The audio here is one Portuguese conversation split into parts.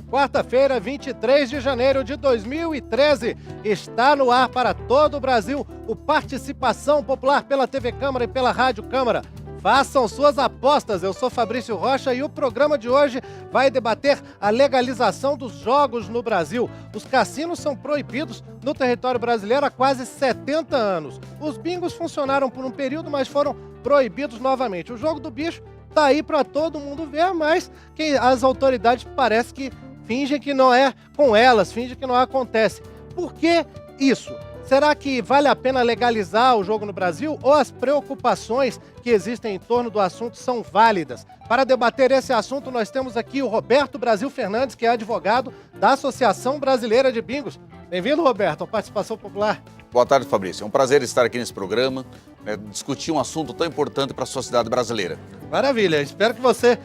Quarta-feira, 23 de janeiro de 2013, está no ar para todo o Brasil o Participação Popular pela TV Câmara e pela Rádio Câmara. Façam suas apostas, eu sou Fabrício Rocha e o programa de hoje vai debater a legalização dos jogos no Brasil. Os cassinos são proibidos no território brasileiro há quase 70 anos. Os bingos funcionaram por um período, mas foram proibidos novamente. O jogo do bicho está aí para todo mundo ver, mas que as autoridades parece que fingem que não é com elas, fingem que não acontece. Por que isso? Será que vale a pena legalizar o jogo no Brasil ou as preocupações que existem em torno do assunto são válidas? Para debater esse assunto, nós temos aqui o Roberto Brasil Fernandes, que é advogado da Associação Brasileira de Bingos. Bem-vindo, Roberto, à Participação Popular. Boa tarde, Fabrício. É um prazer estar aqui nesse programa, discutir um assunto tão importante para a sociedade brasileira. Maravilha, espero que você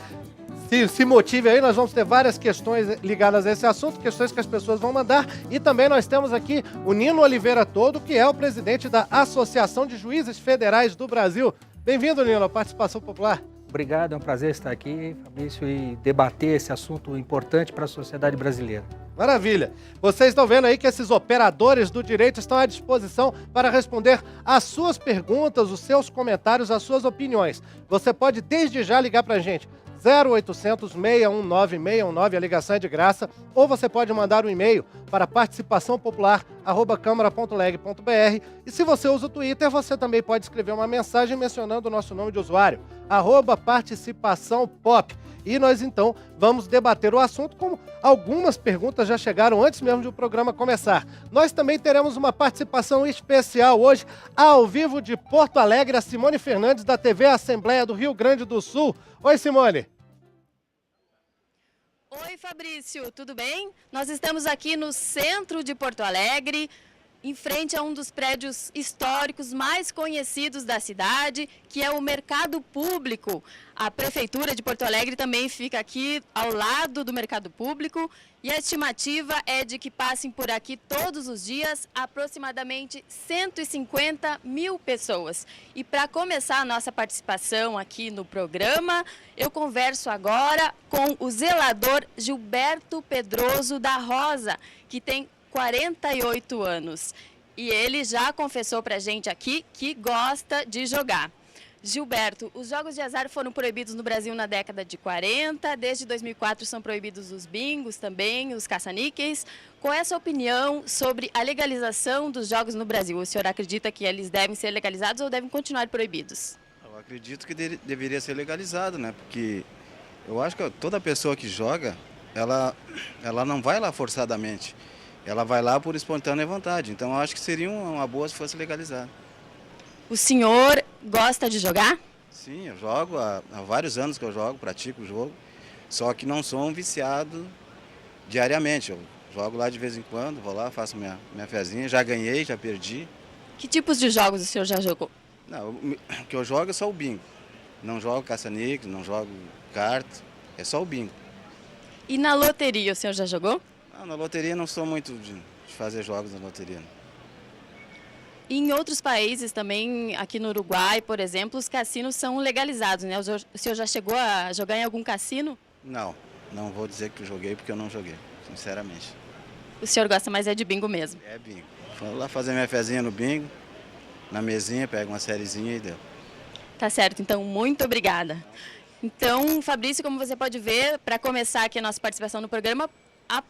se motive aí, nós vamos ter várias questões ligadas a esse assunto, questões que as pessoas vão mandar, e também nós temos aqui o Nino Oliveira Todo, que é o presidente da Associação de Juízes Federais do Brasil. Bem-vindo, Nino, à Participação Popular. Obrigado, é um prazer estar aqui, Fabrício, e debater esse assunto importante para a sociedade brasileira. Maravilha. Vocês estão vendo aí que esses operadores do direito estão à disposição para responder às suas perguntas, os seus comentários, as suas opiniões. Você pode desde já ligar para a gente. 0800 619 619, a ligação é de graça, ou você pode mandar um e-mail para participaçãopopular@câmara.leg.br, e se você usa o Twitter, você também pode escrever uma mensagem mencionando o nosso nome de usuário, @participaçãopop. E nós então vamos debater o assunto, como algumas perguntas já chegaram antes mesmo de o programa começar. Nós também teremos uma participação especial hoje, ao vivo de Porto Alegre, a Simone Fernandes, da TV Assembleia do Rio Grande do Sul. Oi, Simone. Oi, Fabrício, tudo bem? Nós estamos aqui no centro de Porto Alegre, em frente a um dos prédios históricos mais conhecidos da cidade, que é o Mercado Público. A Prefeitura de Porto Alegre também fica aqui ao lado do Mercado Público, e a estimativa é de que passem por aqui todos os dias aproximadamente 150 mil pessoas. E para começar a nossa participação aqui no programa, eu converso agora com o zelador Gilberto Pedroso da Rosa, que tem 48 anos. E ele já confessou pra gente aqui que gosta de jogar. Gilberto, os jogos de azar foram proibidos no Brasil na década de 40, desde 2004 são proibidos os bingos também, os caça-níqueis. Qual é a sua opinião sobre a legalização dos jogos no Brasil? O senhor acredita que eles devem ser legalizados ou devem continuar proibidos? Eu acredito que deveria ser legalizado, né? Porque eu acho que toda pessoa que joga, ela não vai lá forçadamente. Ela vai lá por espontânea vontade. Então, eu acho que seria uma boa se fosse legalizado. O senhor gosta de jogar? Sim, eu jogo. Há vários anos que eu jogo, pratico o jogo. Só que não sou um viciado diariamente. Eu jogo lá de vez em quando, vou lá, faço minha fezinha. Já ganhei, já perdi. Que tipos de jogos o senhor já jogou? Não, o que eu jogo é só o bingo. Não jogo caça-níqueis, não jogo carta. É só o bingo. E na loteria, o senhor já jogou? Na loteria não sou muito de fazer jogos na loteria. Não. E em outros países também, aqui no Uruguai, por exemplo, os cassinos são legalizados, né? O senhor já chegou a jogar em algum cassino? Não vou dizer que eu joguei porque eu não joguei, sinceramente. O senhor gosta mais de bingo mesmo? É bingo. Vou lá fazer minha fezinha no bingo, na mesinha, pego uma sériezinha e deu. Tá certo, então muito obrigada. Então, Fabrício, como você pode ver, para começar aqui a nossa participação no programa,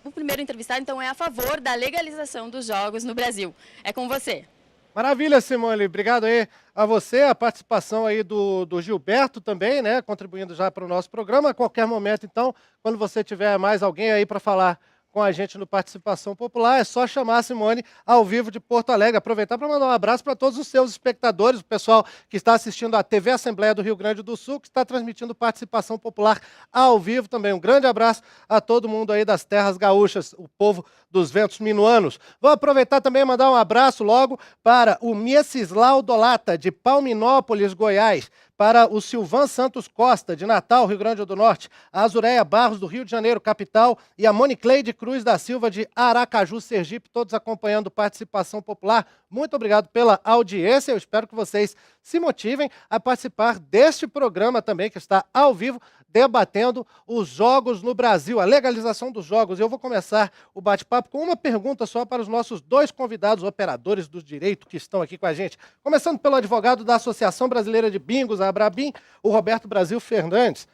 o primeiro entrevistado, então, é a favor da legalização dos jogos no Brasil. É com você. Maravilha, Simone. Obrigado aí a você, a participação aí do Gilberto também, né? Contribuindo já para o nosso programa. A qualquer momento, então, quando você tiver mais alguém aí para falar com a gente no Participação Popular, é só chamar a Simone ao vivo de Porto Alegre. Aproveitar para mandar um abraço para todos os seus espectadores, o pessoal que está assistindo a TV Assembleia do Rio Grande do Sul, que está transmitindo Participação Popular ao vivo também. Um grande abraço a todo mundo aí das terras gaúchas, o povo dos ventos minuanos. Vou aproveitar também e mandar um abraço logo para o Mieczyslau Dolata, de Palminópolis, Goiás. para o Silvan Santos Costa, de Natal, Rio Grande do Norte, a Azureia Barros, do Rio de Janeiro, capital, e a Monicleide Cruz da Silva, de Aracaju, Sergipe, todos acompanhando Participação Popular. Muito obrigado pela audiência. Eu espero que vocês se motivem a participar deste programa também, que está ao vivo, debatendo os jogos no Brasil, a legalização dos jogos. Eu vou começar o bate-papo com uma pergunta só para os nossos dois convidados, operadores do direito, que estão aqui com a gente. Começando pelo advogado da Associação Brasileira de Bingos, a Abrabim, o Roberto Brasil Fernandes.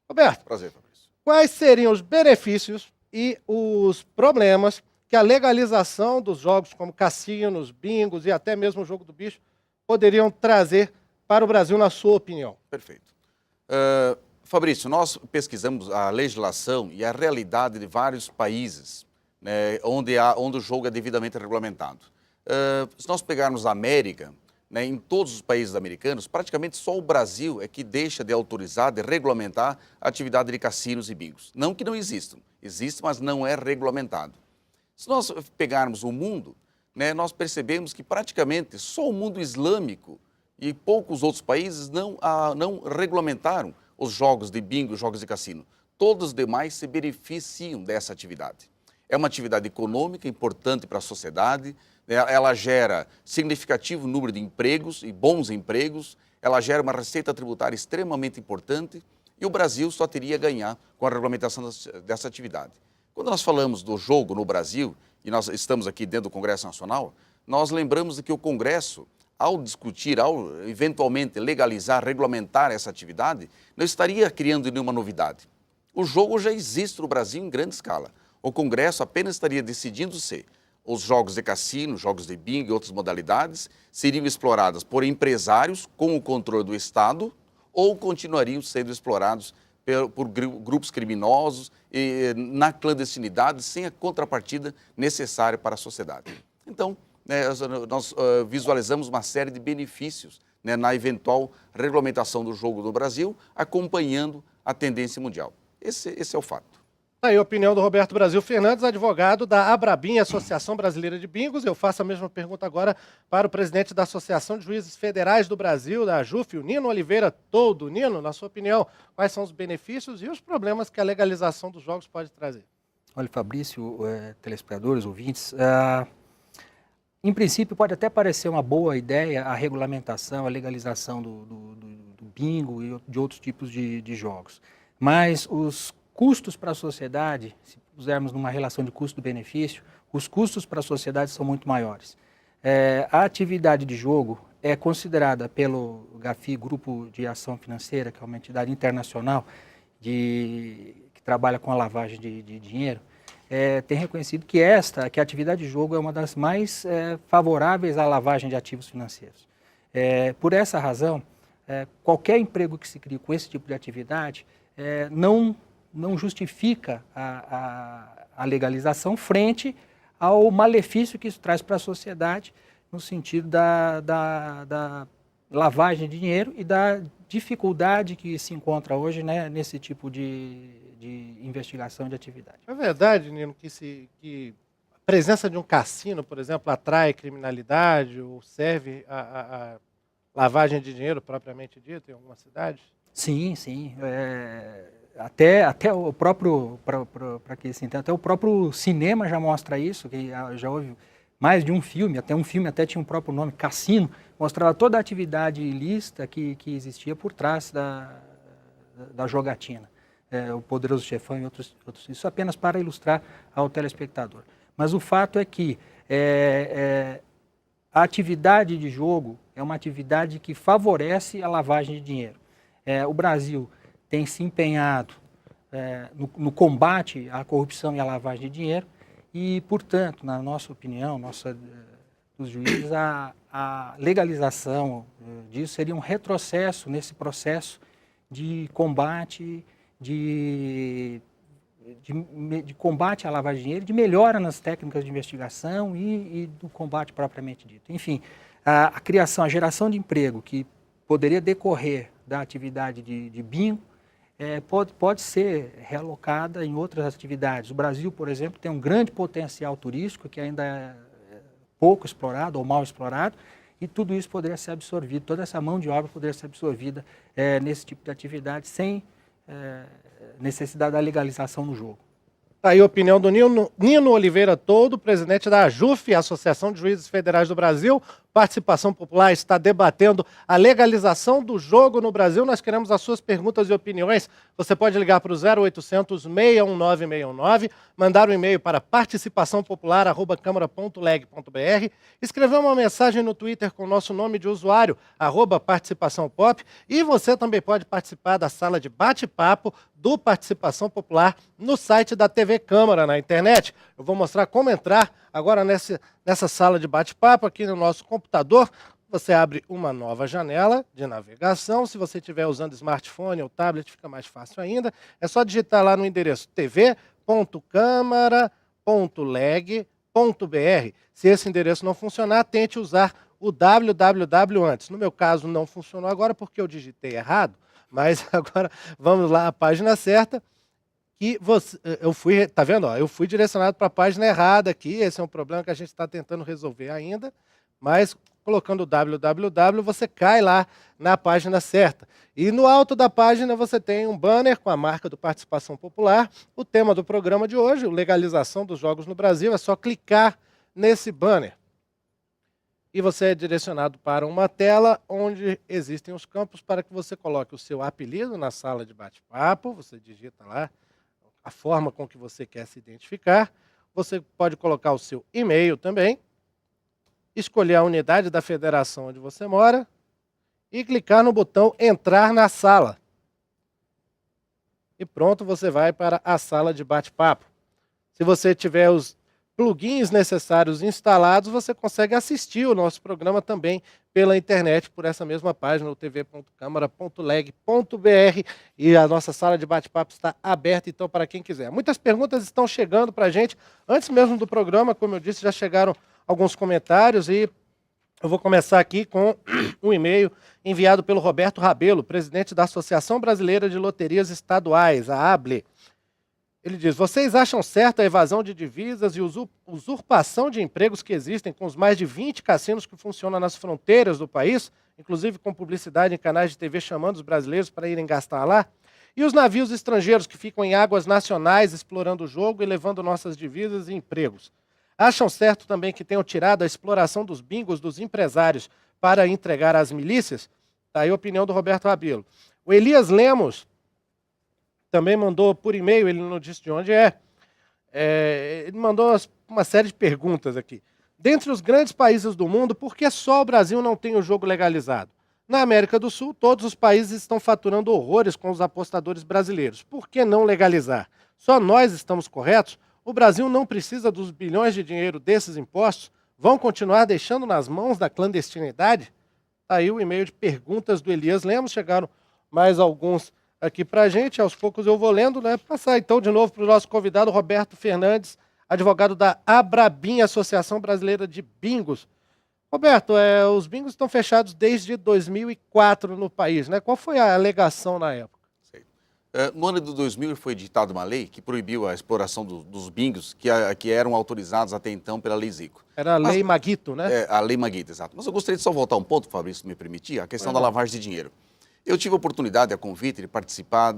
Roberto, Prazer, Fabrício. quais seriam os benefícios e os problemas que a legalização dos jogos como cassinos, bingos e até mesmo o jogo do bicho poderiam trazer para o Brasil, na sua opinião? Perfeito. Fabrício, nós pesquisamos a legislação e a realidade de vários países, né, onde o jogo é devidamente regulamentado. Se nós pegarmos a América, né, em todos os países americanos, praticamente só o Brasil é que deixa de autorizar, de regulamentar a atividade de cassinos e bingos. Não que não existam, existe, mas não é regulamentado. Se nós pegarmos o mundo, né, nós percebemos que praticamente só o mundo islâmico e poucos outros países não regulamentaram os jogos de bingo, jogos de cassino. Todos os demais se beneficiam dessa atividade. É uma atividade econômica importante para a sociedade, ela gera significativo número de empregos e bons empregos, ela gera uma receita tributária extremamente importante e o Brasil só teria a ganhar com a regulamentação dessa atividade. Quando nós falamos do jogo no Brasil, e nós estamos aqui dentro do Congresso Nacional, nós lembramos de que o Congresso, ao discutir, ao eventualmente legalizar, regulamentar essa atividade, não estaria criando nenhuma novidade. O jogo já existe no Brasil em grande escala. O Congresso apenas estaria decidindo se os jogos de cassino, jogos de bingo e outras modalidades seriam explorados por empresários com o controle do Estado ou continuariam sendo explorados por grupos criminosos e na clandestinidade, sem a contrapartida necessária para a sociedade. Então, nós visualizamos uma série de benefícios, né, na eventual regulamentação do jogo no Brasil, acompanhando a tendência mundial. Esse é o fato. Aí a opinião do Roberto Brasil Fernandes, advogado da Abrabim, Associação Brasileira de Bingos. Eu faço a mesma pergunta agora para o presidente da Associação de Juízes Federais do Brasil, da AJUF, o Nino Oliveira Toldo. Nino, na sua opinião, quais são os benefícios e os problemas que a legalização dos jogos pode trazer? Olha, Fabrício, telespectadores, ouvintes, em princípio pode até parecer uma boa ideia a regulamentação, a legalização do bingo e de outros tipos de jogos, mas os custos para a sociedade, se pusermos numa relação de custo-benefício, os custos para a sociedade são muito maiores. A atividade de jogo é considerada pelo GAFI, Grupo de Ação Financeira, que é uma entidade internacional que trabalha com a lavagem de dinheiro, tem reconhecido que a atividade de jogo é uma das mais favoráveis à lavagem de ativos financeiros. Por essa razão, qualquer emprego que se crie com esse tipo de atividade não justifica a legalização frente ao malefício que isso traz para a sociedade, no sentido da lavagem de dinheiro e da dificuldade que se encontra hoje, né, nesse tipo de investigação de atividade. É verdade, Nino, que a presença de um cassino, por exemplo, atrai criminalidade ou serve a lavagem de dinheiro propriamente dito em algumas cidades? Sim, sim. Até o próprio, para que se entenda, até o próprio cinema já mostra isso, que já houve mais de um filme até tinha um próprio nome, Cassino, mostrava toda a atividade ilícita que existia por trás da jogatina. O Poderoso Chefão e outros, isso apenas para ilustrar ao telespectador. Mas o fato é que a atividade de jogo é uma atividade que favorece a lavagem de dinheiro. O Brasil tem se empenhado no combate à corrupção e à lavagem de dinheiro e, portanto, na nossa opinião, dos juízes, a legalização disso seria um retrocesso nesse processo de combate, de combate à lavagem de dinheiro, de melhora nas técnicas de investigação e do combate propriamente dito. Enfim, a criação, a geração de emprego que poderia decorrer da atividade de bingo pode ser realocada em outras atividades. O Brasil, por exemplo, tem um grande potencial turístico que ainda é pouco explorado ou mal explorado e tudo isso poderia ser absorvido, toda essa mão de obra poderia ser absorvida nesse tipo de atividade sem necessidade da legalização no jogo. Tá aí a opinião do Nino Oliveira Toldo, presidente da AJUF, Associação de Juízes Federais do Brasil. Participação Popular está debatendo a legalização do jogo no Brasil. Nós queremos as suas perguntas e opiniões. Você pode ligar para o 0800 619 619, mandar um e-mail para participaçãopopular@câmara.leg.br, escrever uma mensagem no Twitter com o nosso nome de usuário, @participaçãopop, e você também pode participar da sala de bate-papo do Participação Popular no site da TV Câmara, na internet. Eu vou mostrar como entrar agora nessa sala de bate-papo aqui no nosso computador. Você abre uma nova janela de navegação. Se você estiver usando smartphone ou tablet, fica mais fácil ainda. É só digitar lá no endereço tv.câmara.leg.br. Se esse endereço não funcionar, tente usar o www antes. No meu caso, não funcionou agora porque eu digitei errado, mas agora vamos lá à página certa. E tá vendo? Eu fui direcionado para a página errada aqui. Esse é um problema que a gente está tentando resolver ainda, mas colocando o www, você cai lá na página certa. E no alto da página você tem um banner com a marca do Participação Popular. O tema do programa de hoje, legalização dos jogos no Brasil, é só clicar nesse banner. E você é direcionado para uma tela onde existem os campos para que você coloque o seu apelido na sala de bate-papo. Você digita lá a forma com que você quer se identificar. Você pode colocar o seu e-mail também, escolher a unidade da federação onde você mora e clicar no botão entrar na sala. E pronto, você vai para a sala de bate-papo. Se você tiver os plugins necessários instalados, você consegue assistir o nosso programa também pela internet, por essa mesma página, tv.câmara.leg.br, e a nossa sala de bate-papo está aberta, então, para quem quiser. Muitas perguntas estão chegando para a gente. Antes mesmo do programa, como eu disse, já chegaram alguns comentários, e eu vou começar aqui com um e-mail enviado pelo Roberto Rabelo, presidente da Associação Brasileira de Loterias Estaduais, a ABLE. Ele diz: vocês acham certa a evasão de divisas e usurpação de empregos que existem com os mais de 20 cassinos que funcionam nas fronteiras do país, inclusive com publicidade em canais de TV chamando os brasileiros para irem gastar lá? E os navios estrangeiros que ficam em águas nacionais explorando o jogo e levando nossas divisas e empregos? Acham certo também que tenham tirado a exploração dos bingos dos empresários para entregar às milícias? Está aí a opinião do Roberto Rabelo. O Elias Lemos também mandou por e-mail, ele não disse de onde ele mandou uma série de perguntas aqui. Dentre os grandes países do mundo, por que só o Brasil não tem o jogo legalizado? Na América do Sul, todos os países estão faturando horrores com os apostadores brasileiros. Por que não legalizar? Só nós estamos corretos? O Brasil não precisa dos bilhões de dinheiro desses impostos? Vão continuar deixando nas mãos da clandestinidade? Está aí o e-mail de perguntas do Elias Lemos, chegaram mais alguns aqui para a gente, aos poucos eu vou lendo, né? Passar então de novo para o nosso convidado, Roberto Fernandes, advogado da Abrabim, Associação Brasileira de Bingos. Roberto, os bingos estão fechados desde 2004 no país, né? Qual foi a alegação na época? No ano de 2000 foi editada uma lei que proibiu a exploração dos bingos que eram autorizados até então pela Lei Zico. Era a Lei Maguito, né? A Lei Maguito, exato. Mas eu gostaria de só voltar um ponto, Fabrício, se me permitir, a questão da lavagem de dinheiro. Eu tive a oportunidade, a convite, de participar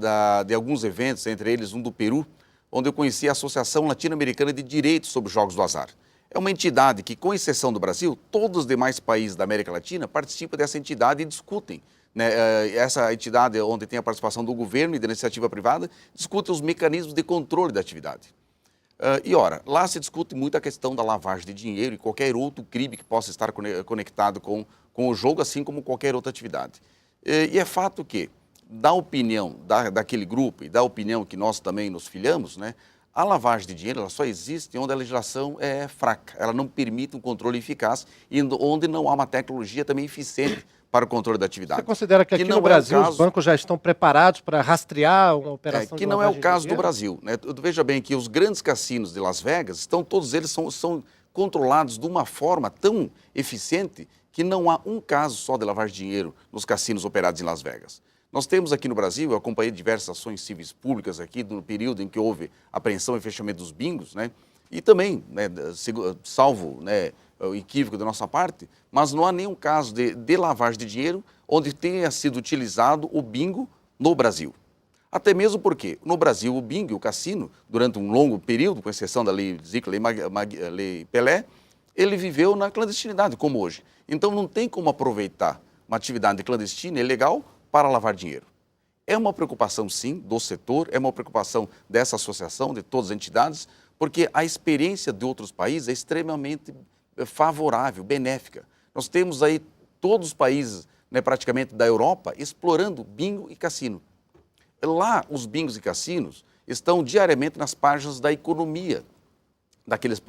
de alguns eventos, entre eles um do Peru, onde eu conheci a Associação Latino-Americana de Direitos sobre Jogos do Azar. É uma entidade que, com exceção do Brasil, todos os demais países da América Latina participam dessa entidade e discutem, né? Essa entidade, onde tem a participação do governo e da iniciativa privada, discute os mecanismos de controle da atividade. Lá se discute muito a questão da lavagem de dinheiro e qualquer outro crime que possa estar conectado com o jogo, assim como qualquer outra atividade. E é fato que, da opinião daquele grupo e da opinião que nós também nos filiamos, né, a lavagem de dinheiro ela só existe onde a legislação é fraca, ela não permite um controle eficaz e onde não há uma tecnologia também eficiente para o controle da atividade. Você considera que aqui no Brasil os bancos já estão preparados para rastrear uma operação de lavagem de dinheiro? Que não é o caso do Brasil, né? Veja bem que os grandes cassinos de Las Vegas, todos eles são controlados de uma forma tão eficiente que não há um caso só de lavagem de dinheiro nos cassinos operados em Las Vegas. Nós temos aqui no Brasil, eu acompanhei diversas ações civis públicas aqui no período em que houve apreensão e fechamento dos bingos, né? E também, né, salvo, né, equívoco da nossa parte, mas não há nenhum caso de lavagem de dinheiro onde tenha sido utilizado o bingo no Brasil. Até mesmo porque, no Brasil, o bingo e o cassino, durante um longo período, com exceção da lei Zico, lei Pelé, ele viveu na clandestinidade, como hoje. Então, não tem como aproveitar uma atividade clandestina e ilegal para lavar dinheiro. É uma preocupação, sim, do setor, é uma preocupação dessa associação, de todas as entidades, porque a experiência de outros países é extremamente favorável, benéfica. Nós temos aí todos os países, né, praticamente da Europa, explorando bingo e cassino. Lá, os bingos e cassinos estão diariamente nas páginas da economia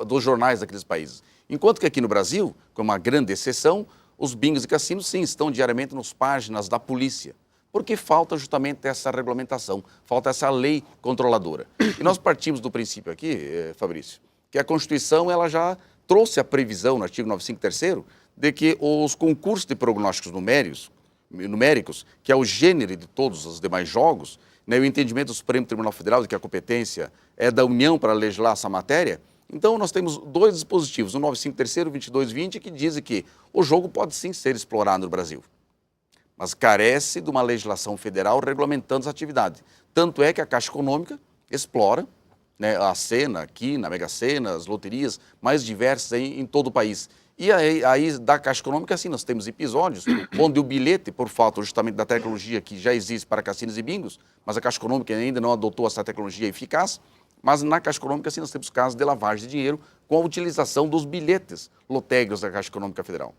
dos jornais daqueles países. Enquanto que aqui no Brasil, com uma grande exceção, os bingos e cassinos, sim, estão diariamente nas páginas da polícia, porque falta justamente essa regulamentação, falta essa lei controladora. E nós partimos do princípio aqui, Fabrício, que a Constituição ela já trouxe a previsão, no artigo 95º, de que os concursos de prognósticos numéricos, que é o gênero de todos os demais jogos, né, o entendimento do Supremo Tribunal Federal de que a competência é da União para legislar essa matéria. Então, nós temos dois dispositivos, o 95º e o 2220, que dizem que o jogo pode sim ser explorado no Brasil, mas carece de uma legislação federal regulamentando essa atividade. Tanto é que a Caixa Econômica explora, né, a Sena aqui, na Mega Sena, as loterias mais diversas em todo o país. E aí, da Caixa Econômica, assim, nós temos episódios onde o bilhete, por falta justamente da tecnologia que já existe para cassinos e bingos, mas a Caixa Econômica ainda não adotou essa tecnologia eficaz, mas na Caixa Econômica, assim, nós temos casos de lavagem de dinheiro com a utilização dos bilhetes lotéricos da Caixa Econômica Federal.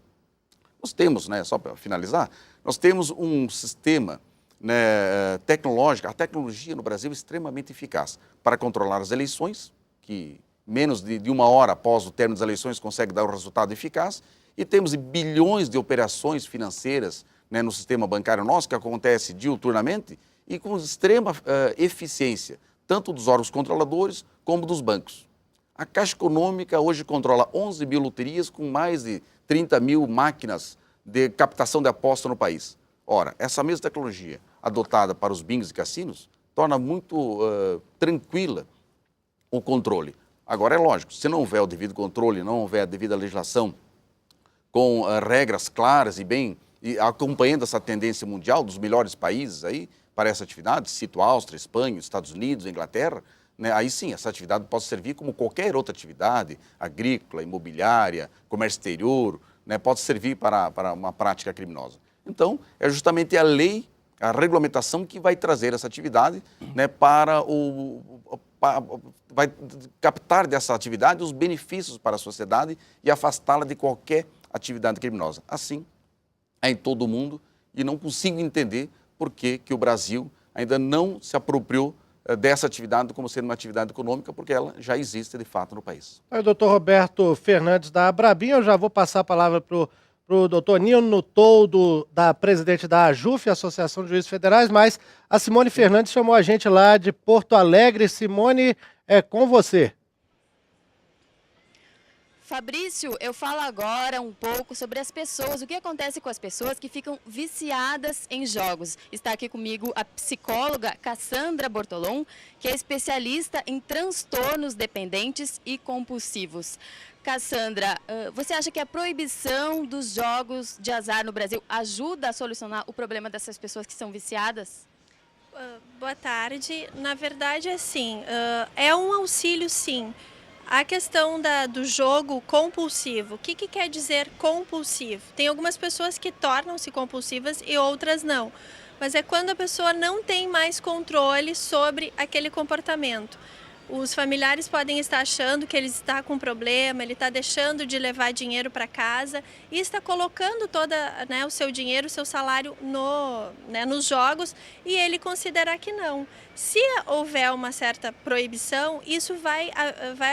Nós temos, né, só para finalizar, nós temos um sistema, né, tecnológico, a tecnologia no Brasil é extremamente eficaz para controlar as eleições, que menos de uma hora após o término das eleições consegue dar um resultado eficaz, e temos bilhões de operações financeiras, né, no sistema bancário nosso, que acontece diuturnamente e com extrema eficiência, tanto dos órgãos controladores como dos bancos. A Caixa Econômica hoje controla 11 mil loterias com mais de 30 mil máquinas de captação de aposta no país. Ora, essa mesma tecnologia adotada para os bingos e cassinos torna muito tranquila o controle. Agora, é lógico, se não houver o devido controle, não houver a devida legislação com regras claras e acompanhando essa tendência mundial dos melhores países aí para essa atividade, cito Áustria, Espanha, Estados Unidos, Inglaterra, né, aí sim, essa atividade pode servir como qualquer outra atividade, agrícola, imobiliária, comércio exterior, né, pode servir para uma prática criminosa. Então, é justamente a lei, a regulamentação que vai trazer essa atividade, né, vai captar dessa atividade os benefícios para a sociedade e afastá-la de qualquer atividade criminosa. Assim, é em todo o mundo e não consigo entender por que o Brasil ainda não se apropriou dessa atividade como sendo uma atividade econômica, porque ela já existe de fato no país. Aí o doutor Roberto Fernandes da Abrabim, eu já vou passar a palavra para o doutor Nino Toldo, presidente da AJUF, Associação de Juízes Federais, mas a Simone Fernandes chamou a gente lá de Porto Alegre. Simone, é com você. Fabrício, eu falo agora um pouco sobre as pessoas, o que acontece com as pessoas que ficam viciadas em jogos. Está aqui comigo a psicóloga Cassandra Bortolom, que é especialista em transtornos dependentes e compulsivos. Cassandra, você acha que a proibição dos jogos de azar no Brasil ajuda a solucionar o problema dessas pessoas que são viciadas? Boa tarde. Na verdade, assim, é um auxílio, sim. A questão do jogo compulsivo, o que quer dizer compulsivo? Tem algumas pessoas que tornam-se compulsivas e outras não. Mas é quando a pessoa não tem mais controle sobre aquele comportamento. Os familiares podem estar achando que ele está com problema, ele está deixando de levar dinheiro para casa e está colocando o seu dinheiro, o seu salário nos jogos e ele considerar que não. Se houver uma certa proibição, isso vai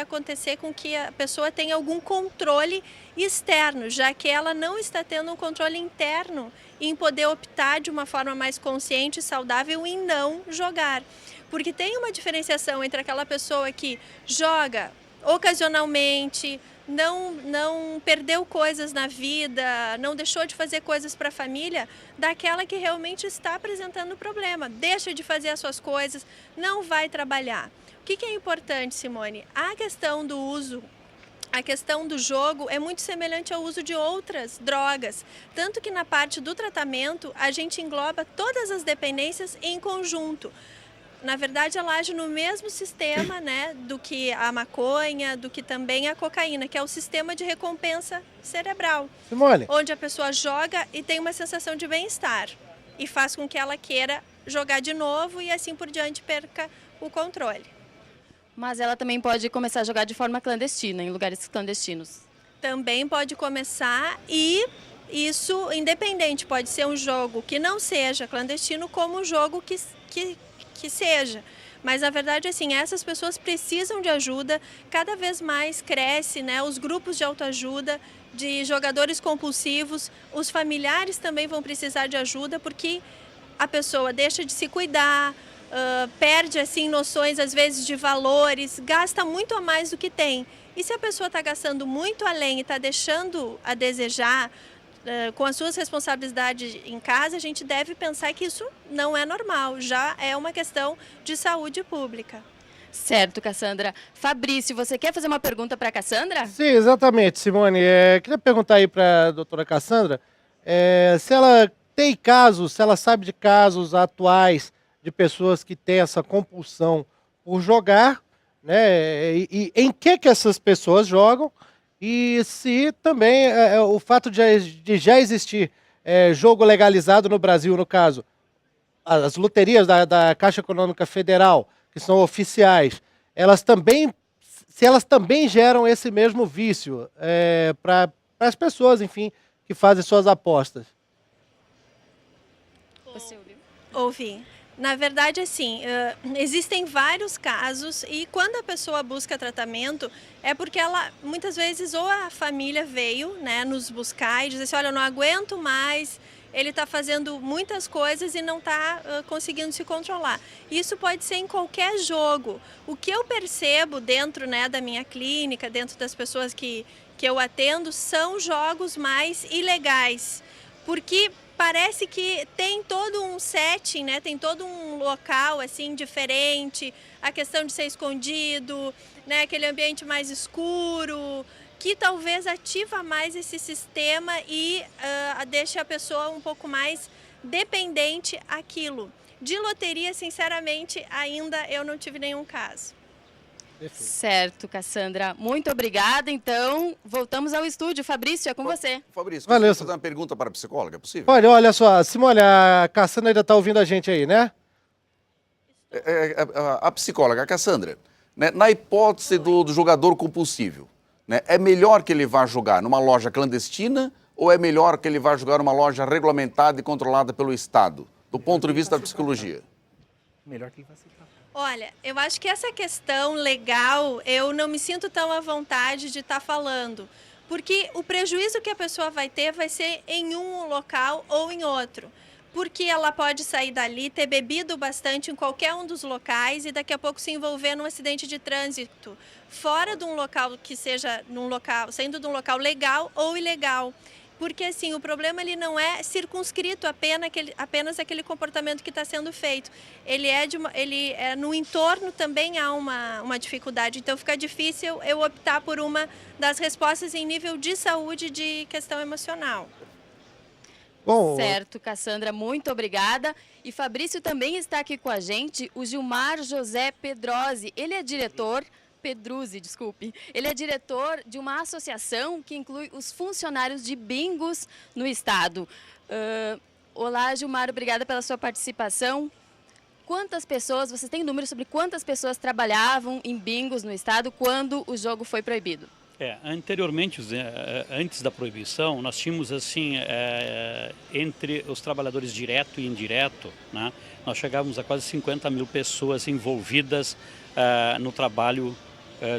acontecer com que a pessoa tenha algum controle externo, já que ela não está tendo um controle interno em poder optar de uma forma mais consciente e saudável em não jogar. Porque tem uma diferenciação entre aquela pessoa que joga ocasionalmente, não perdeu coisas na vida, não deixou de fazer coisas para a família, daquela que realmente está apresentando problema, deixa de fazer as suas coisas, não vai trabalhar. O que é importante, Simone? A questão do uso a questão do jogo é muito semelhante ao uso de outras drogas. Tanto que na parte do tratamento, a gente engloba todas as dependências em conjunto. Na verdade, ela age no mesmo sistema, né, do que a maconha, do que também a cocaína, que é o sistema de recompensa cerebral. Simone. Onde a pessoa joga e tem uma sensação de bem-estar. E faz com que ela queira jogar de novo e assim por diante perca o controle. Mas ela também pode começar a jogar de forma clandestina, em lugares clandestinos. Também pode começar e isso independente, pode ser um jogo que não seja clandestino como um jogo que seja. Mas na verdade, assim, essas pessoas precisam de ajuda, cada vez mais cresce, né, os grupos de autoajuda, de jogadores compulsivos, os familiares também vão precisar de ajuda, porque a pessoa deixa de se cuidar, perde assim noções às vezes de valores, gasta muito a mais do que tem. E se a pessoa está gastando muito além e está deixando a desejar, com as suas responsabilidades em casa, a gente deve pensar que isso não é normal, já é uma questão de saúde pública. Certo, Cassandra. Fabrício, você quer fazer uma pergunta para a Cassandra? Sim, exatamente, Simone. Queria perguntar aí para a doutora Cassandra se ela tem casos, se ela sabe de casos atuais de pessoas que têm essa compulsão por jogar, né? E em que essas pessoas jogam? E se também o fato de já existir jogo legalizado no Brasil, no caso, as loterias da Caixa Econômica Federal, que são oficiais, se elas também geram esse mesmo vício para as pessoas, enfim, que fazem suas apostas. Você ouviu? Ouvi. Na verdade, assim, existem vários casos e quando a pessoa busca tratamento é porque ela, muitas vezes, ou a família veio, né, nos buscar e dizer assim, olha, eu não aguento mais, ele está fazendo muitas coisas e não está conseguindo se controlar. Isso pode ser em qualquer jogo. O que eu percebo dentro, né, da minha clínica, dentro das pessoas que eu atendo, são jogos mais ilegais, porque parece que tem todo um setting, né? Tem todo um local assim diferente, a questão de ser escondido, né? Aquele ambiente mais escuro, que talvez ativa mais esse sistema e deixa a pessoa um pouco mais dependente àquilo. De loteria, sinceramente, ainda eu não tive nenhum caso. Perfeito. Certo, Cassandra. Muito obrigada. Então, voltamos ao estúdio. Fabrício, é com você. Fabrício, Valeu, você fazer uma pergunta para a psicóloga, é possível? Olha só, Simone, a Cassandra ainda está ouvindo a gente aí, né? A psicóloga, a Cassandra, né, na hipótese do jogador compulsivo, né, é melhor que ele vá jogar numa loja clandestina ou é melhor que ele vá jogar numa loja regulamentada e controlada pelo Estado, do ponto de vista da psicologia? Melhor que ele vai se tratar. Olha, eu acho que essa questão legal, eu não me sinto tão à vontade de estar falando, porque o prejuízo que a pessoa vai ter vai ser em um local ou em outro, porque ela pode sair dali, ter bebido bastante em qualquer um dos locais e daqui a pouco se envolver num acidente de trânsito, fora de um local que seja saindo de um local legal ou ilegal. Porque assim, o problema ele não é circunscrito apenas aquele comportamento que está sendo feito. No entorno também há uma dificuldade, então fica difícil eu optar por uma das respostas em nível de saúde de questão emocional. Bom, Certo, Cassandra, muito obrigada. E Fabrício também está aqui com a gente, o Gilmar José Pedrosi. Ele é diretor... Pedruzzi, desculpe. Ele é diretor de uma associação que inclui os funcionários de bingos no estado. Olá, Gilmar, obrigada pela sua participação. Quantas pessoas, você tem números sobre quantas pessoas trabalhavam em bingos no estado quando o jogo foi proibido? Anteriormente, antes da proibição, nós tínhamos assim, entre os trabalhadores direto e indireto, né, nós chegávamos a quase 50 mil pessoas envolvidas no trabalho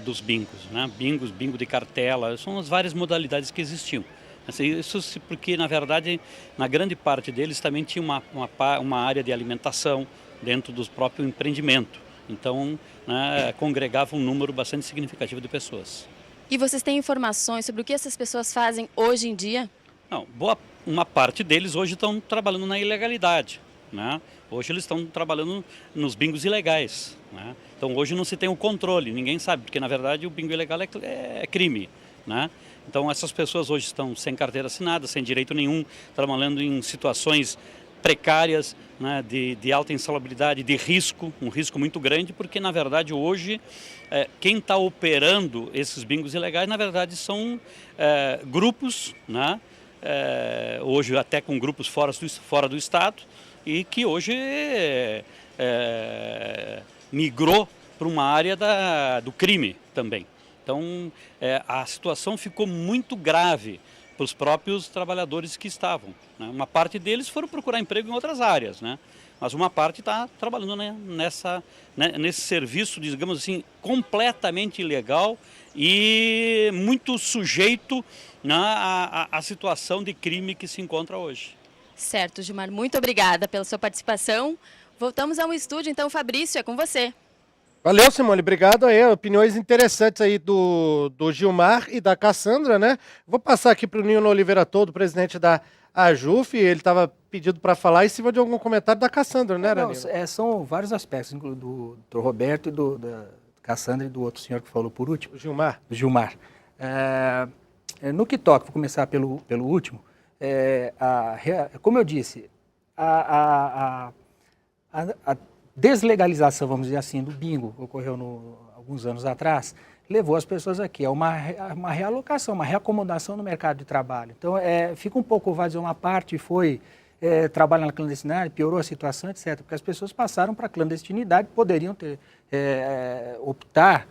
dos bingos, né? Bingo de cartela, são as várias modalidades que existiam. Assim, isso porque, na verdade, na grande parte deles também tinha uma área de alimentação dentro do próprio empreendimento. Então, né, congregava um número bastante significativo de pessoas. E vocês têm informações sobre o que essas pessoas fazem hoje em dia? Não, uma parte deles hoje estão trabalhando na ilegalidade, né? Hoje eles estão trabalhando nos bingos ilegais, né? Então hoje não se tem o controle, ninguém sabe, porque na verdade o bingo ilegal é crime. né? Então essas pessoas hoje estão sem carteira assinada, sem direito nenhum, trabalhando em situações precárias, né, de alta insalubridade, de risco, um risco muito grande, porque na verdade hoje quem está operando esses bingos ilegais, na verdade são grupos, né, hoje até com grupos fora do estado, e que hoje migrou para uma área do crime também. Então a situação ficou muito grave para os próprios trabalhadores que estavam, né? Uma parte deles foram procurar emprego em outras áreas, né? Mas uma parte está trabalhando, né, nesse serviço, digamos assim, completamente ilegal e muito sujeito, né, à situação de crime que se encontra hoje. Certo, Gilmar, muito obrigada pela sua participação. Voltamos ao estúdio, então, Fabrício, é com você. Valeu, Simone, obrigado aí, opiniões interessantes aí do Gilmar e da Cassandra, né? Vou passar aqui para o Nino Oliveira Todo, presidente da AJUF, ele estava pedido para falar em cima de algum comentário da Cassandra, né, Nino? São vários aspectos, incluindo do Roberto e da Cassandra e do outro senhor que falou por último. O Gilmar. Do Gilmar. No que toca, vou começar pelo último, como eu disse, a deslegalização, vamos dizer assim, do bingo, ocorreu alguns anos atrás, levou as pessoas aqui a uma realocação, uma reacomodação no mercado de trabalho. Então, fica um pouco, vai dizer, uma parte foi trabalhar na clandestinidade, piorou a situação, etc. Porque as pessoas passaram para a clandestinidade, poderiam optar,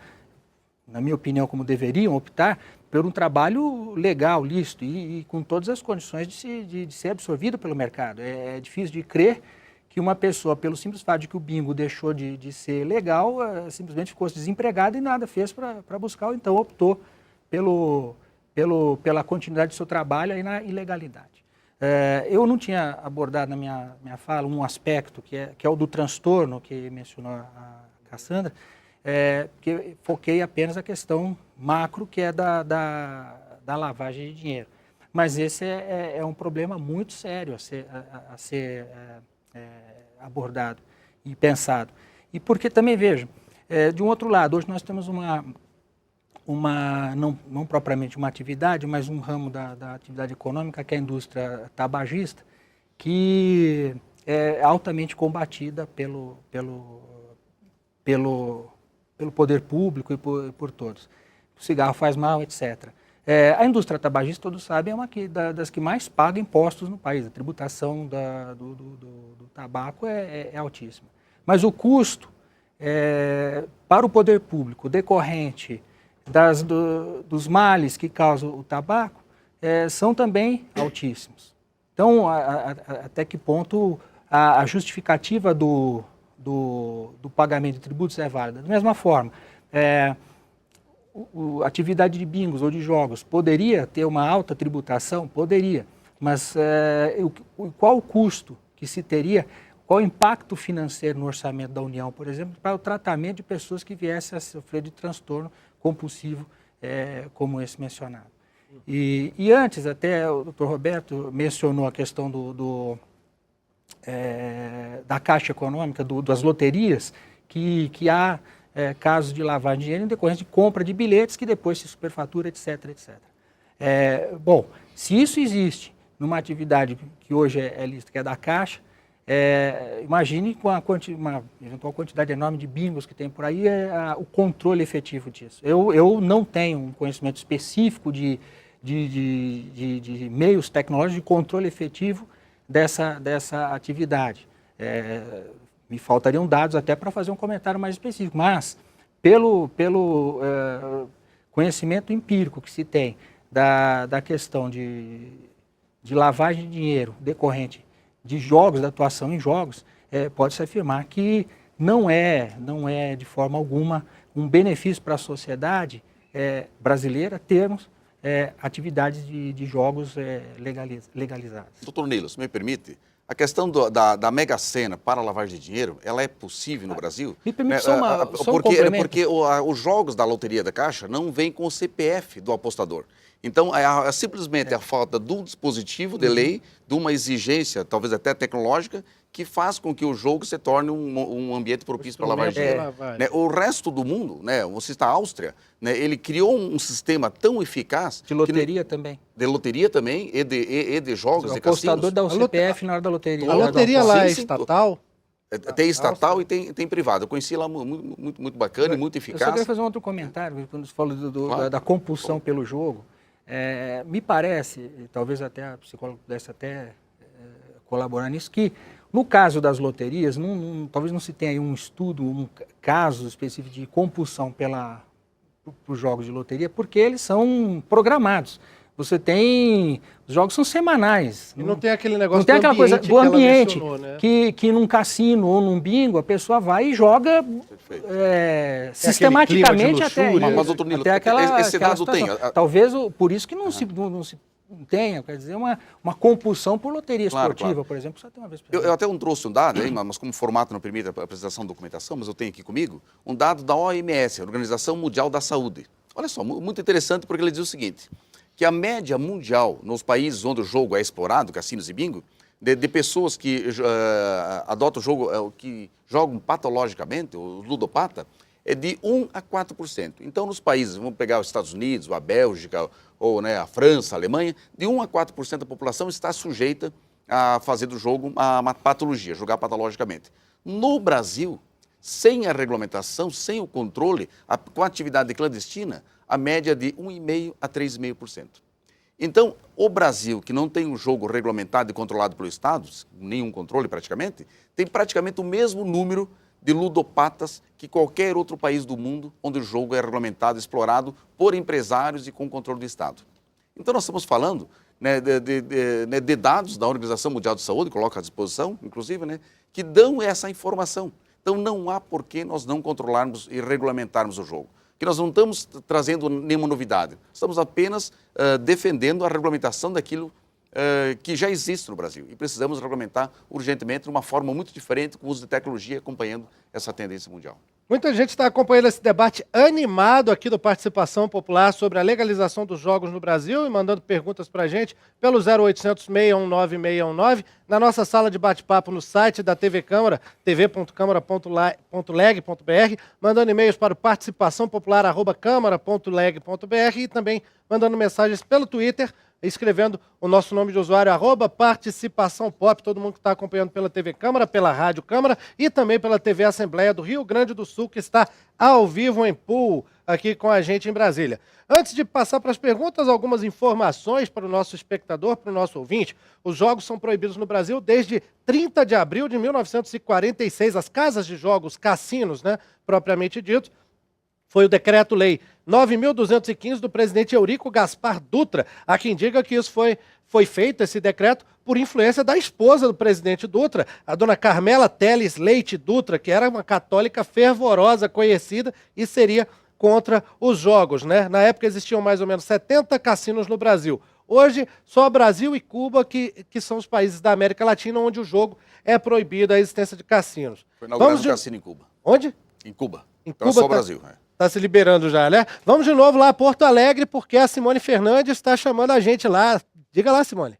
na minha opinião, como deveriam optar, por um trabalho legal, lícito e com todas as condições de ser absorvido pelo mercado. É difícil de crer que uma pessoa, pelo simples fato de que o bingo deixou de ser legal, simplesmente ficou desempregada e nada fez para buscar, ou então optou pela continuidade do seu trabalho aí na ilegalidade. Eu não tinha abordado na minha fala um aspecto que é o do transtorno, que mencionou a Cassandra, porque foquei apenas a questão macro, que é da lavagem de dinheiro. Mas esse é um problema muito sério a ser abordado e pensado. E porque também, vejam, de um outro lado, hoje nós temos não propriamente uma atividade, mas um ramo da atividade econômica, que é a indústria tabagista, que é altamente combatida pelo poder público e por todos. O cigarro faz mal, etc. A indústria tabagista, todos sabem, é uma das que mais paga impostos no país. A tributação do tabaco é altíssima. Mas o custo para o poder público decorrente dos males que causa o tabaco são também altíssimos. Então, até que ponto a justificativa do pagamento de tributos é válida? Da mesma forma, a atividade de bingos ou de jogos poderia ter uma alta tributação? Poderia, mas qual o custo que se teria, qual o impacto financeiro no orçamento da União, por exemplo, para o tratamento de pessoas que viessem a sofrer de transtorno compulsivo como esse mencionado? E antes, até o Dr. Roberto mencionou a questão da Caixa Econômica, das loterias, que há casos de lavagem de dinheiro em decorrência de compra de bilhetes que depois se superfatura, etc, etc. Bom, se isso existe numa atividade que hoje é lista, que é da Caixa, imagine com uma eventual quantidade enorme de bingos que tem por aí, o controle efetivo disso. Eu não tenho um conhecimento específico de meios tecnológicos de controle efetivo dessa atividade. Me faltariam dados até para fazer um comentário mais específico, mas pelo conhecimento empírico que se tem da questão de lavagem de dinheiro decorrente de jogos, da atuação em jogos, pode-se afirmar que não é de forma alguma um benefício para a sociedade brasileira termos atividades de jogos legalizadas. Doutor Nilo, se me permite, a questão da Mega Sena para a lavagem de dinheiro, ela é possível no Brasil? Me permite só um complemento. Porque os jogos da loteria da Caixa não vêm com o CPF do apostador. Então, simplesmente a falta de um dispositivo de lei, de uma exigência, talvez até tecnológica, que faz com que o jogo se torne um ambiente propício para lavagem de dinheiro. Né? O resto do mundo, né, você está a Áustria, né, ele criou um sistema tão eficaz... De loteria também. De loteria também, e de jogos, O de cassinos. apostador dá o CPF na hora da loteria. A loteria lá é Sim, sim. estatal? Tem estatal e tem privado. Eu conheci lá muito bacana e muito Eu só eficaz. queria fazer um outro comentário, quando você falou Claro. da compulsão pelo jogo. Me parece, e talvez até a psicóloga pudesse até colaborar nisso, que no caso das loterias, talvez não se tenha aí um estudo, um caso específico de compulsão por jogos de loteria, porque eles são programados. Você tem... Os jogos são semanais. E não tem aquele negócio não tem aquela coisa do ambiente, né? que num cassino ou num bingo a pessoa vai e joga sistematicamente clima de luxúria. Mas, doutor Nilo, até aquela esse dado situação. tem. Talvez por isso que não se tenha, quer dizer, uma compulsão por loteria esportiva, claro. Por exemplo, só tem uma vez por Eu até trouxe um dado, aí, mas como o formato não permite a apresentação da documentação, mas eu tenho aqui comigo, um dado da OMS, Organização Mundial da Saúde. Olha só, muito interessante, porque ele diz o seguinte, que a média mundial nos países onde o jogo é explorado, cassinos e bingo, de pessoas que adotam o jogo, que jogam patologicamente, o ludopata, é de 1 a 4%. Então, nos países, vamos pegar os Estados Unidos, a Bélgica, ou né, a França, a Alemanha, de 1 a 4% da população está sujeita a fazer do jogo uma patologia, jogar patologicamente. No Brasil, sem a regulamentação, sem o controle, com a atividade clandestina, a média é de 1,5% a 3,5%. Então, o Brasil, que não tem um jogo regulamentado e controlado pelo Estado, nenhum controle praticamente, tem praticamente o mesmo número de ludopatas que qualquer outro país do mundo onde o jogo é regulamentado, explorado por empresários e com controle do Estado. Então, nós estamos falando né, de dados da Organização Mundial de Saúde, coloca à disposição, inclusive, né, que dão essa informação. Então, não há por que nós não controlarmos e regulamentarmos o jogo. Que nós não estamos trazendo nenhuma novidade. Estamos apenas defendendo a regulamentação daquilo que já existe no Brasil. E precisamos regulamentar urgentemente de uma forma muito diferente, com o uso de tecnologia, acompanhando essa tendência mundial. Muita gente está acompanhando esse debate animado aqui do Participação Popular sobre a legalização dos jogos no Brasil e mandando perguntas para a gente pelo 0800 619 619, na nossa sala de bate-papo no site da TV Câmara, tv.câmara.leg.br, mandando e-mails para o participaçãopopular@câmara.leg.br e também mandando mensagens pelo Twitter, escrevendo o nosso nome de usuário, @participaçãopop, todo mundo que está acompanhando pela TV Câmara, pela Rádio Câmara e também pela TV Assembleia do Rio Grande do Sul, que está ao vivo em pool aqui com a gente em Brasília. Antes de passar para as perguntas, algumas informações para o nosso espectador, para o nosso ouvinte. Os jogos são proibidos no Brasil desde 30 de abril de 1946. As casas de jogos, cassinos, né, propriamente dito, foi o Decreto-Lei 9.215 do presidente Eurico Gaspar Dutra. Há quem diga que isso foi feito, esse decreto, por influência da esposa do presidente Dutra, a dona Carmela Teles Leite Dutra, que era uma católica fervorosa, conhecida, e seria contra os jogos, né? Na época existiam mais ou menos 70 cassinos no Brasil. Hoje, só Brasil e Cuba, que são os países da América Latina onde o jogo é proibido, a existência de cassinos. Foi inaugurado um cassino em Cuba. Onde? Em Cuba. Em então Cuba é só Brasil. Está se liberando já, né? Vamos de novo lá a Porto Alegre, porque a Simone Fernandes está chamando a gente lá. Diga lá, Simone.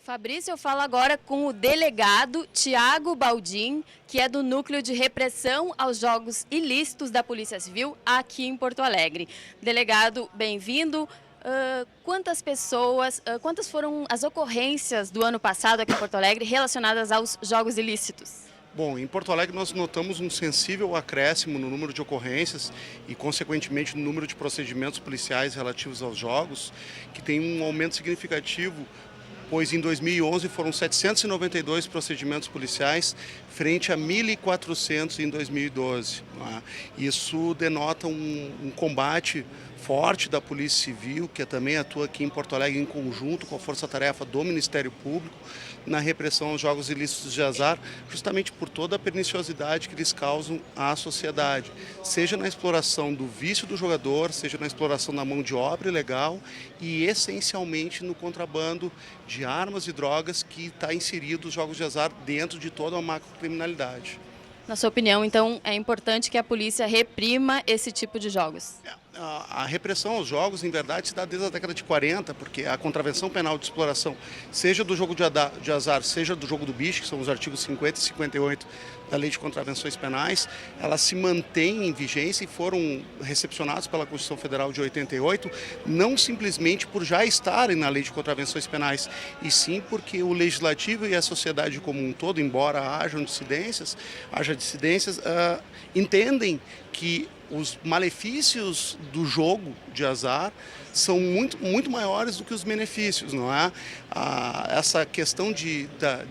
Fabrício, eu falo agora com o delegado Tiago Baldim, que é do Núcleo de Repressão aos Jogos Ilícitos da Polícia Civil aqui em Porto Alegre. Delegado, bem-vindo. Quantas foram as ocorrências do ano passado aqui em Porto Alegre relacionadas aos jogos ilícitos? Bom, em Porto Alegre nós notamos um sensível acréscimo no número de ocorrências e, consequentemente, no número de procedimentos policiais relativos aos jogos, que tem um aumento significativo, pois em 2011 foram 792 procedimentos policiais, frente a 1.400 em 2012. Isso denota um combate forte da Polícia Civil, que também atua aqui em Porto Alegre em conjunto com a Força-Tarefa do Ministério Público, na repressão aos jogos ilícitos de azar, justamente por toda a perniciosidade que eles causam à sociedade, seja na exploração do vício do jogador, seja na exploração da mão de obra ilegal e essencialmente no contrabando de armas e drogas que está inserido os jogos de azar dentro de toda a macrocriminalidade. Na sua opinião, então, é importante que a polícia reprima esse tipo de jogos? a repressão aos jogos, em verdade, se dá desde a década de 40, porque a contravenção penal de exploração, seja do jogo de azar, seja do jogo do bicho, que são os artigos 50 e 58 da Lei de Contravenções Penais, elas se mantêm em vigência e foram recepcionados pela Constituição Federal de 88, não simplesmente por já estarem na Lei de Contravenções Penais, e sim porque o Legislativo e a sociedade como um todo, embora haja dissidências, entendem que os malefícios do jogo de azar são muito maiores do que os benefícios, não é? Essa questão de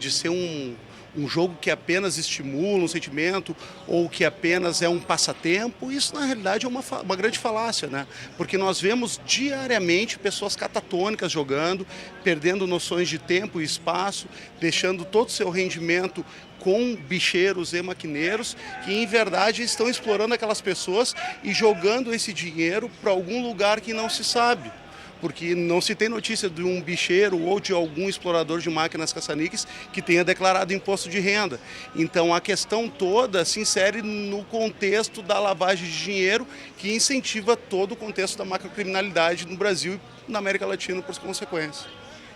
ser um jogo que apenas estimula um sentimento ou que apenas é um passatempo, isso na realidade é uma grande falácia, né? Porque nós vemos diariamente pessoas catatônicas jogando, perdendo noções de tempo e espaço, deixando todo o seu rendimento com bicheiros e maquineiros que, em verdade, estão explorando aquelas pessoas e jogando esse dinheiro para algum lugar que não se sabe. Porque não se tem notícia de um bicheiro ou de algum explorador de máquinas caça-níqueis que tenha declarado imposto de renda. Então, a questão toda se insere no contexto da lavagem de dinheiro que incentiva todo o contexto da macrocriminalidade no Brasil e na América Latina por consequência.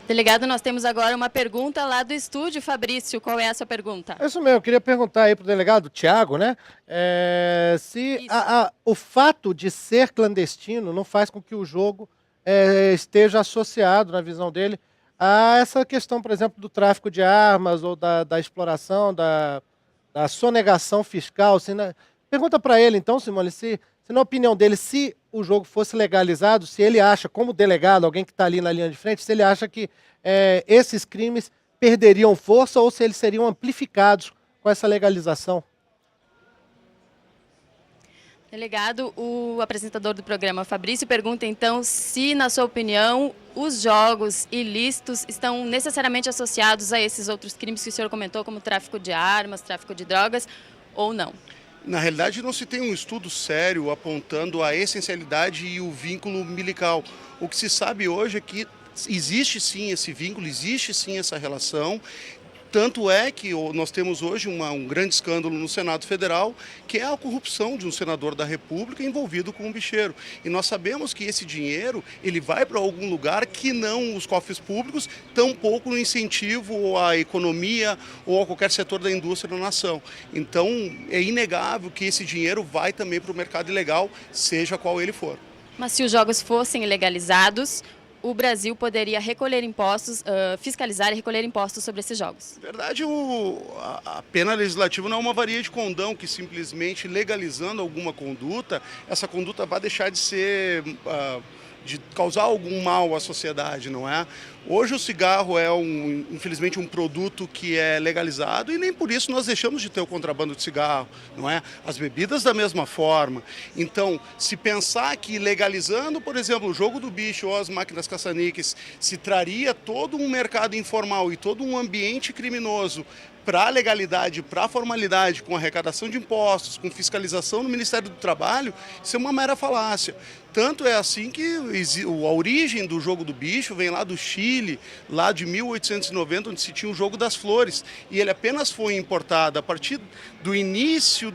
Delegado, nós temos agora uma pergunta lá do estúdio. Fabrício, qual é a sua pergunta? É isso mesmo, eu queria perguntar aí para o delegado Tiago, né? Se o fato de ser clandestino não faz com que o jogo esteja associado, na visão dele, a essa questão, por exemplo, do tráfico de armas ou da exploração, da sonegação fiscal. Pergunta para ele, então, Simone, se na opinião dele, se o jogo fosse legalizado, se ele acha, como delegado, alguém que está ali na linha de frente, se ele acha que esses crimes perderiam força ou se eles seriam amplificados com essa legalização. Delegado, o apresentador do programa, Fabrício, pergunta então se, na sua opinião, os jogos ilícitos estão necessariamente associados a esses outros crimes que o senhor comentou, como tráfico de armas, tráfico de drogas, ou não? Na realidade, não se tem um estudo sério apontando a essencialidade e o vínculo umbilical. O que se sabe hoje é que existe sim esse vínculo, existe sim essa relação. Tanto é que nós temos hoje um grande escândalo no Senado Federal, que é a corrupção de um senador da República envolvido com um bicheiro. E nós sabemos que esse dinheiro ele vai para algum lugar que não os cofres públicos, tampouco no incentivo à economia ou a qualquer setor da indústria da nação. Então, é inegável que esse dinheiro vai também para o mercado ilegal, seja qual ele for. Mas se os jogos fossem legalizados, o Brasil poderia recolher impostos, fiscalizar e recolher impostos sobre esses jogos. Na verdade, a pena legislativa não é uma varia de condão que simplesmente legalizando alguma conduta, essa conduta vai deixar de ser, de causar algum mal à sociedade, não é? Hoje o cigarro é, infelizmente, um produto que é legalizado e nem por isso nós deixamos de ter o contrabando de cigarro, não é? As bebidas da mesma forma. Então, se pensar que legalizando, por exemplo, o jogo do bicho ou as máquinas caça-níqueis, se traria todo um mercado informal e todo um ambiente criminoso para a legalidade, para a formalidade, com arrecadação de impostos, com fiscalização no Ministério do Trabalho, isso é uma mera falácia. Tanto é assim que a origem do jogo do bicho vem lá do Chile, lá de 1890, onde se tinha o jogo das flores. E ele apenas foi importado a partir do início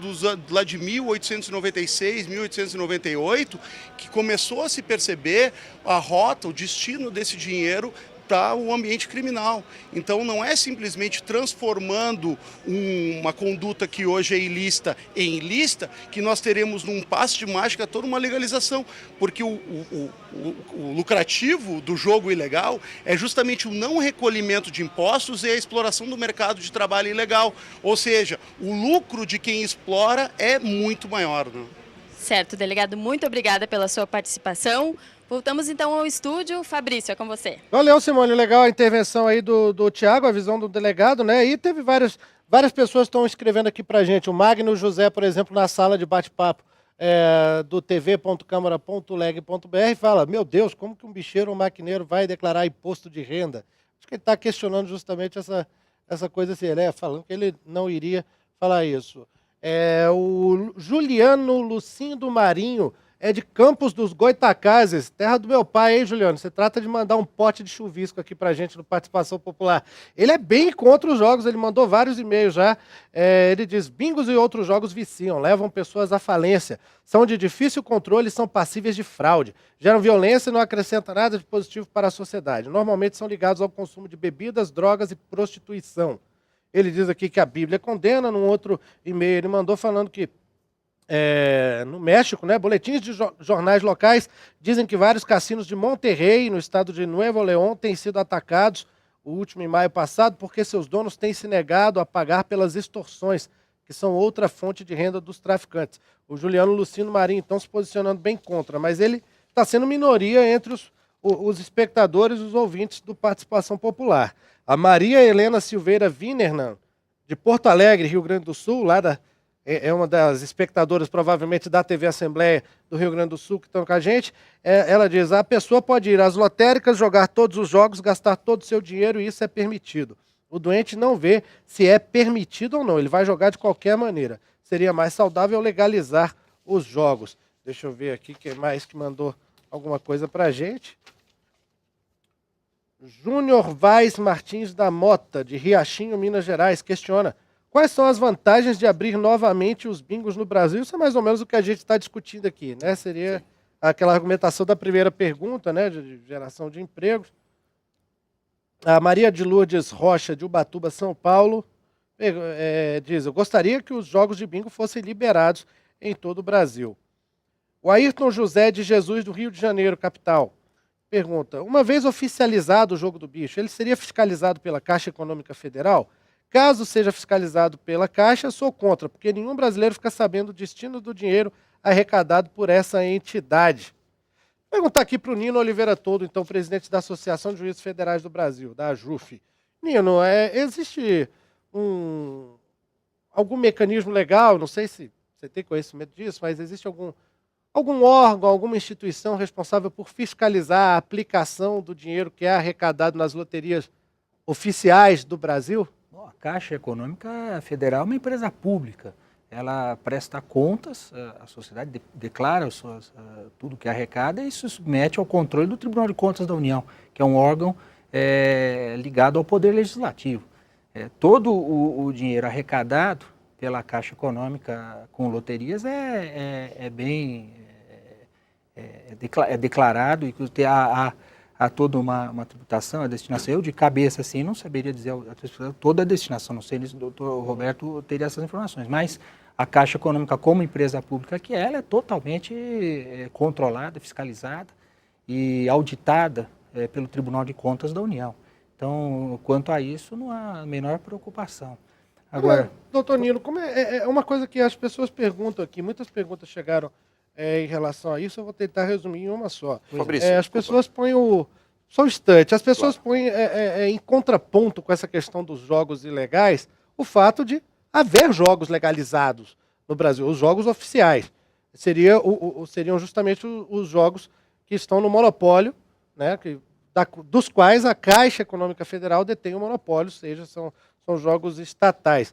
lá de 1896, 1898, que começou a se perceber a rota, o destino desse dinheiro para o ambiente criminal. Então não é simplesmente transformando uma conduta que hoje é ilícita em ilícita que nós teremos num passe de mágica toda uma legalização, porque o lucrativo do jogo ilegal é justamente o não recolhimento de impostos e a exploração do mercado de trabalho ilegal, ou seja, o lucro de quem explora é muito maior, né? Certo, delegado, muito obrigada pela sua participação. Voltamos então ao estúdio. Fabrício, é com você. Valeu, Simone. Legal a intervenção aí do Tiago, a visão do delegado, né? E teve várias pessoas que estão escrevendo aqui pra gente. O Magno José, por exemplo, na sala de bate-papo do tv.câmara.leg.br fala: meu Deus, como que um bicheiro ou um maquineiro vai declarar imposto de renda? Acho que ele está questionando justamente essa coisa assim, né? Falando que ele não iria falar isso. O Juliano Lucindo Marinho é de Campos dos Goitacazes, terra do meu pai, hein, Juliano? Você trata de mandar um pote de chuvisco aqui pra gente no Participação Popular. Ele é bem contra os jogos, ele mandou vários e-mails já. Ele diz, bingos e outros jogos viciam, levam pessoas à falência, são de difícil controle e são passíveis de fraude, geram violência e não acrescentam nada de positivo para a sociedade. Normalmente são ligados ao consumo de bebidas, drogas e prostituição. Ele diz aqui que a Bíblia condena, num outro e-mail ele mandou falando que no México, né, boletins de jornais locais dizem que vários cassinos de Monterrey, no estado de Nuevo León, têm sido atacados, o último em maio passado, porque seus donos têm se negado a pagar pelas extorsões, que são outra fonte de renda dos traficantes. O Juliano Lucino Marinho, então, se posicionando bem contra, mas ele está sendo minoria entre os espectadores e os ouvintes do Participação Popular. A Maria Helena Silveira Winernan, de Porto Alegre, Rio Grande do Sul, lá é uma das espectadoras, provavelmente, da TV Assembleia do Rio Grande do Sul, que estão com a gente. Ela diz, a pessoa pode ir às lotéricas, jogar todos os jogos, gastar todo o seu dinheiro, e isso é permitido. O doente não vê se é permitido ou não, ele vai jogar de qualquer maneira. Seria mais saudável legalizar os jogos. Deixa eu ver aqui quem mais que mandou alguma coisa para a gente. Júnior Vaz Martins da Mota, de Riachinho, Minas Gerais, questiona: quais são as vantagens de abrir novamente os bingos no Brasil? Isso é mais ou menos o que a gente está discutindo aqui, né? Seria aquela argumentação da primeira pergunta, né? De geração de empregos. A Maria de Lourdes Rocha, de Ubatuba, São Paulo, diz, eu gostaria que os jogos de bingo fossem liberados em todo o Brasil. O Ayrton José de Jesus, do Rio de Janeiro, capital, pergunta, uma vez oficializado o jogo do bicho, ele seria fiscalizado pela Caixa Econômica Federal? Caso seja fiscalizado pela Caixa, sou contra, porque nenhum brasileiro fica sabendo o destino do dinheiro arrecadado por essa entidade. Vou perguntar aqui para o Nino Oliveira Toldo, então, presidente da Associação de Juízes Federais do Brasil, da AJUF. Nino, existe algum mecanismo legal, não sei se você tem conhecimento disso, mas existe algum órgão, alguma instituição responsável por fiscalizar a aplicação do dinheiro que é arrecadado nas loterias oficiais do Brasil? A Caixa Econômica Federal é uma empresa pública. Ela presta contas, a sociedade declara tudo que arrecada e se submete ao controle do Tribunal de Contas da União, que é um órgão ligado ao Poder Legislativo. Todo o dinheiro arrecadado pela Caixa Econômica com loterias é declarado e há toda uma tributação, a destinação. Eu, de cabeça, assim, não saberia dizer toda a destinação, não sei se o doutor Roberto teria essas informações, mas a Caixa Econômica, como empresa pública que ela é totalmente controlada, fiscalizada e auditada pelo Tribunal de Contas da União. Então, quanto a isso, não há a menor preocupação. Agora, doutor Nino, como é uma coisa que as pessoas perguntam aqui, muitas perguntas chegaram em relação a isso, eu vou tentar resumir em uma só. Fabrício, as pessoas põem só um instante, as pessoas põem em contraponto com essa questão dos jogos ilegais o fato de haver jogos legalizados no Brasil, os jogos oficiais. Seriam justamente os jogos que estão no monopólio, né, dos quais a Caixa Econômica Federal detém o monopólio, ou seja, são jogos estatais.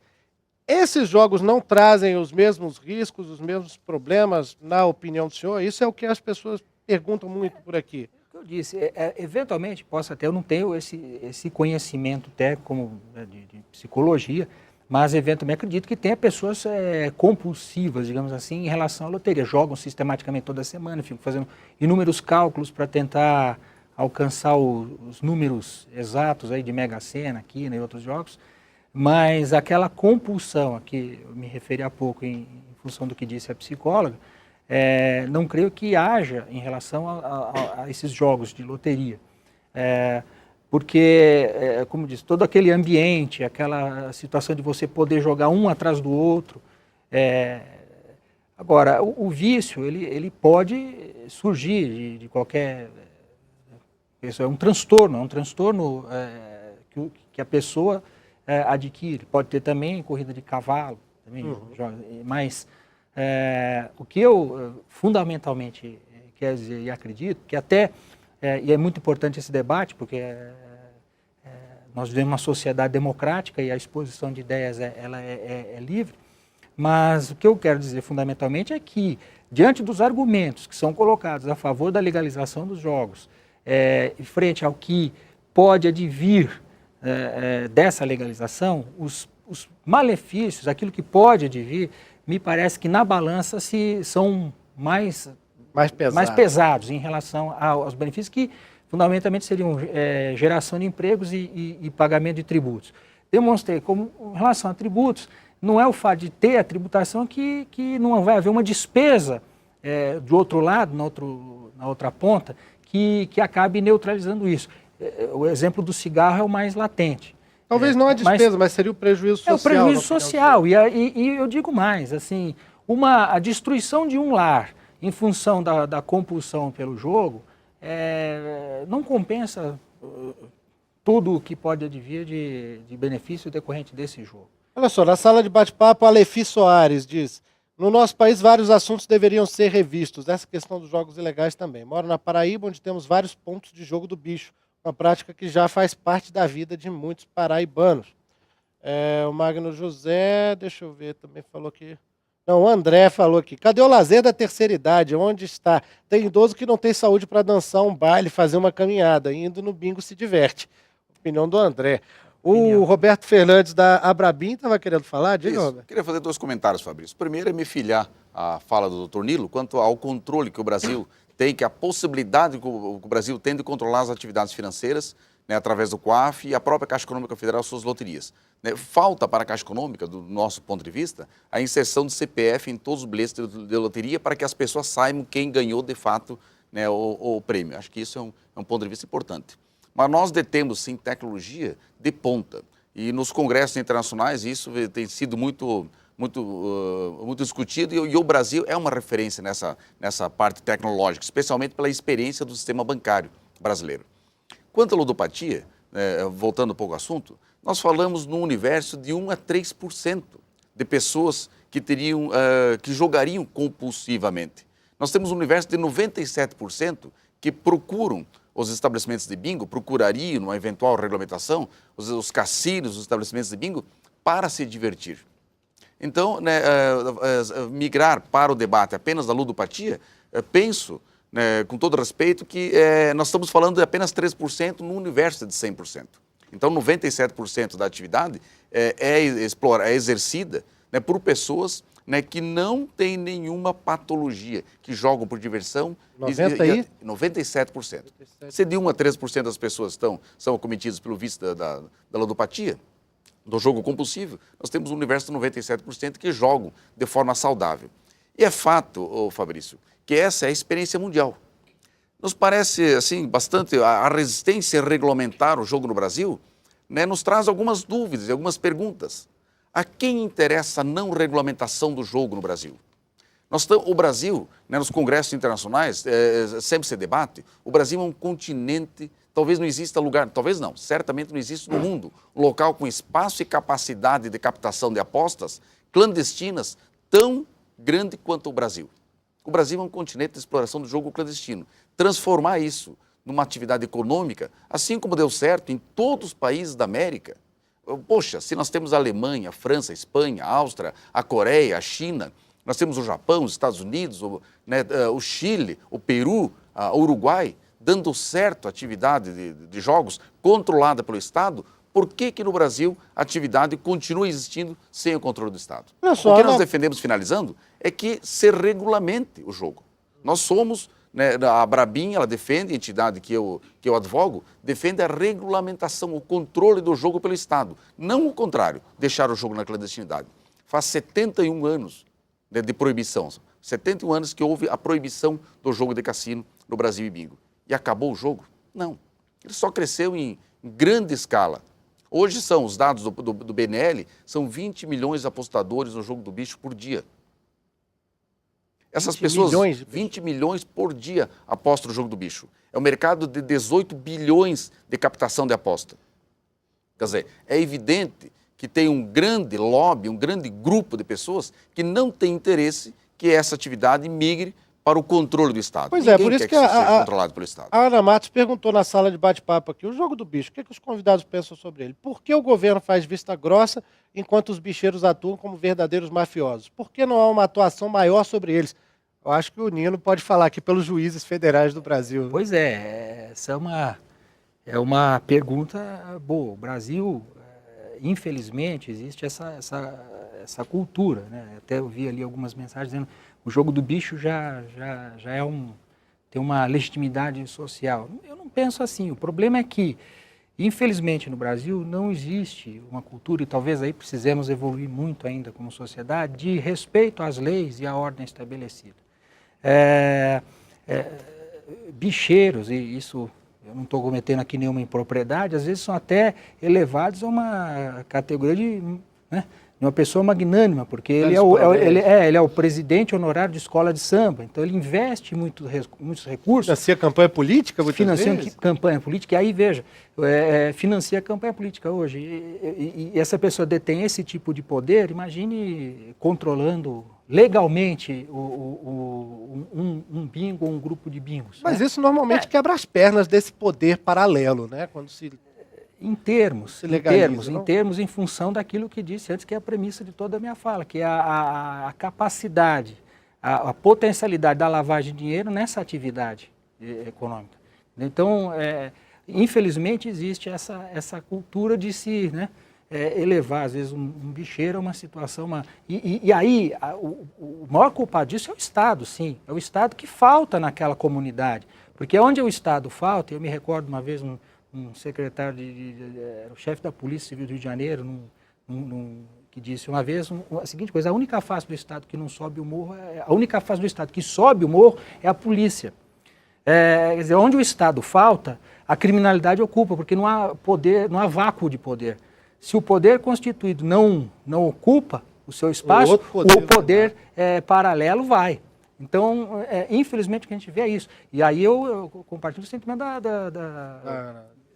Esses jogos não trazem os mesmos riscos, os mesmos problemas, na opinião do senhor? Isso é o que as pessoas perguntam muito por aqui. O que eu disse, eventualmente, eu não tenho esse conhecimento técnico de psicologia, mas eventualmente acredito que tenha pessoas compulsivas, digamos assim, em relação à loteria. Jogam sistematicamente toda semana, ficam fazendo inúmeros cálculos para tentar alcançar os números exatos aí de Mega Sena aqui, né, e outros jogos. Mas aquela compulsão a que eu me referi há pouco, em função do que disse a psicóloga, não creio que haja em relação a esses jogos de loteria. Porque, como disse, todo aquele ambiente, aquela situação de você poder jogar um atrás do outro. Agora, o vício, ele pode surgir de qualquer... Isso é um transtorno que a pessoa... adquire, pode ter também corrida de cavalo, também, mas o que eu fundamentalmente quero dizer e acredito, que até, e é muito importante esse debate, porque nós vivemos uma sociedade democrática e a exposição de ideias ela é livre, Mas o que eu quero dizer fundamentalmente é que, diante dos argumentos que são colocados a favor da legalização dos jogos, frente ao que pode advir dessa legalização, os malefícios, aquilo que pode advir, me parece que na balança são mais pesados em relação aos benefícios que fundamentalmente seriam geração de empregos e pagamento de tributos. Demonstrei como, em relação a tributos, não é o fato de ter a tributação que não vai haver uma despesa do outro lado, na outra ponta, que acabe neutralizando isso. O exemplo do cigarro é o mais latente. Talvez não a despesa, mas seria o prejuízo social. É o prejuízo social. E eu digo mais, assim, a destruição de um lar em função da compulsão pelo jogo não compensa tudo o que pode advir de benefício decorrente desse jogo. Olha só, na sala de bate-papo, Alefi Soares diz: no nosso país vários assuntos deveriam ser revistos, essa questão dos jogos ilegais também. Moro na Paraíba, onde temos vários pontos de jogo do bicho, uma prática que já faz parte da vida de muitos paraibanos. O Magno José, deixa eu ver, também falou aqui. Não, o André falou aqui: cadê o lazer da terceira idade? Onde está? Tem idoso que não tem saúde para dançar um baile, fazer uma caminhada, indo no bingo se diverte. Opinião do André. O Roberto Fernandes da Abrabim estava querendo falar, diga, Roberto. Queria fazer 2 comentários, Fabrício. O primeiro é me filiar à fala do Dr. Nilo quanto ao controle que o Brasil tem, que a possibilidade que o Brasil tem de controlar as atividades financeiras, né, através do COAF e a própria Caixa Econômica Federal, suas loterias. Falta para a Caixa Econômica, do nosso ponto de vista, a inserção do CPF em todos os bilhetes de loteria para que as pessoas saibam quem ganhou de fato, né, o prêmio. Acho que isso é um ponto de vista importante. Mas nós detemos, sim, tecnologia de ponta. E nos congressos internacionais isso tem sido muito discutido e o Brasil é uma referência nessa parte tecnológica, especialmente pela experiência do sistema bancário brasileiro. Quanto à ludopatia, voltando um pouco ao assunto, nós falamos num universo de 1 a 3% de pessoas que jogariam compulsivamente. Nós temos um universo de 97% que procuram os estabelecimentos de bingo, procurariam, numa eventual regulamentação, os cassinos, os estabelecimentos de bingo, para se divertir. Então, migrar para o debate apenas da ludopatia, penso, com todo respeito, que nós estamos falando de apenas 3% no universo de 100%. Então, 97% da atividade é exercida, né, por pessoas, né, que não têm nenhuma patologia, que jogam por diversão. 97%. Se de 1 a 3% das pessoas são acometidas pelo vício da ludopatia, do jogo compulsivo, nós temos um universo de 97% que jogam de forma saudável. E é fato, Fabrício, que essa é a experiência mundial. Nos parece, assim, bastante, a resistência a regulamentar o jogo no Brasil, né, nos traz algumas dúvidas e algumas perguntas. A quem interessa a não regulamentação do jogo no Brasil? O Brasil, né, nos congressos internacionais, sempre se debate, o Brasil é um continente, talvez não exista lugar, talvez não, certamente não existe no mundo, um local com espaço e capacidade de captação de apostas clandestinas tão grande quanto o Brasil. O Brasil é um continente de exploração do jogo clandestino. Transformar isso numa atividade econômica, assim como deu certo em todos os países da América. Poxa, se nós temos a Alemanha, a França, a Espanha, a Áustria, a Coreia, a China, nós temos o Japão, os Estados Unidos, o Chile, o Peru, o Uruguai, dando certo a atividade de jogos controlada pelo Estado, por que no Brasil a atividade continua existindo sem o controle do Estado? O que nós defendemos, finalizando, é que se regulamente o jogo. Nós somos, né, a Abrabim, ela defende, a entidade que eu advogo, defende a regulamentação, o controle do jogo pelo Estado. Não o contrário, deixar o jogo na clandestinidade. Faz 71 anos de proibição, 71 anos que houve a proibição do jogo de cassino no Brasil e bingo. E acabou o jogo? Não. Ele só cresceu em grande escala. Hoje são os dados do BNL, são 20 milhões de apostadores no jogo do bicho por dia. Essas pessoas, 20 milhões por dia apostam no jogo do bicho. É um mercado de 18 bilhões de captação de aposta. Quer dizer, é evidente que tem um grande lobby, um grande grupo de pessoas que não tem interesse que essa atividade migre para o controle do Estado. Pois Ninguém por isso quer que isso seja controlado pelo Estado. a Ana Matos perguntou na sala de bate-papo aqui, o jogo do bicho, o que os convidados pensam sobre ele? Por que o governo faz vista grossa enquanto os bicheiros atuam como verdadeiros mafiosos? Por que não há uma atuação maior sobre eles? Eu acho que o Nino pode falar aqui pelos juízes federais do Brasil. Pois essa é uma pergunta boa. O Brasil, infelizmente, existe essa cultura, né? Até eu vi ali algumas mensagens dizendo o jogo do bicho já tem uma legitimidade social. Eu não penso assim. O problema é que, infelizmente, no Brasil não existe uma cultura, e talvez aí precisemos evoluir muito ainda como sociedade, de respeito às leis e à ordem estabelecida. Bicheiros, e isso eu não estou cometendo aqui nenhuma impropriedade, às vezes são até elevados a uma categoria de uma pessoa magnânima, porque ele é o presidente honorário de escola de samba, então ele investe muitos recursos. Financia campanha política? Financia campanha política, e aí veja, financia campanha política hoje, e essa pessoa detém esse tipo de poder, imagine controlando legalmente um bingo ou um grupo de bingos. Mas isso normalmente quebra as pernas desse poder paralelo, né? Quando se... Em termos, em função daquilo que disse antes, que é a premissa de toda a minha fala, que é a capacidade, a potencialidade da lavagem de dinheiro nessa atividade econômica. Então, infelizmente, existe essa cultura de se elevar, às vezes, um bicheiro a uma situação... E aí, o maior culpado disso é o Estado, sim. É o Estado que falta naquela comunidade. Porque onde o Estado falta, eu me recordo uma vez um secretário, o chefe da Polícia Civil do Rio de Janeiro, que disse uma vez a seguinte coisa: a única face do Estado que não sobe o morro, a única face do Estado que sobe o morro é a polícia. Quer dizer, onde o Estado falta, a criminalidade ocupa, porque não há poder, não há vácuo de poder. Se o poder constituído não ocupa o seu espaço, o poder paralelo vai. Então, infelizmente, o que a gente vê é isso. E aí eu compartilho o sentimento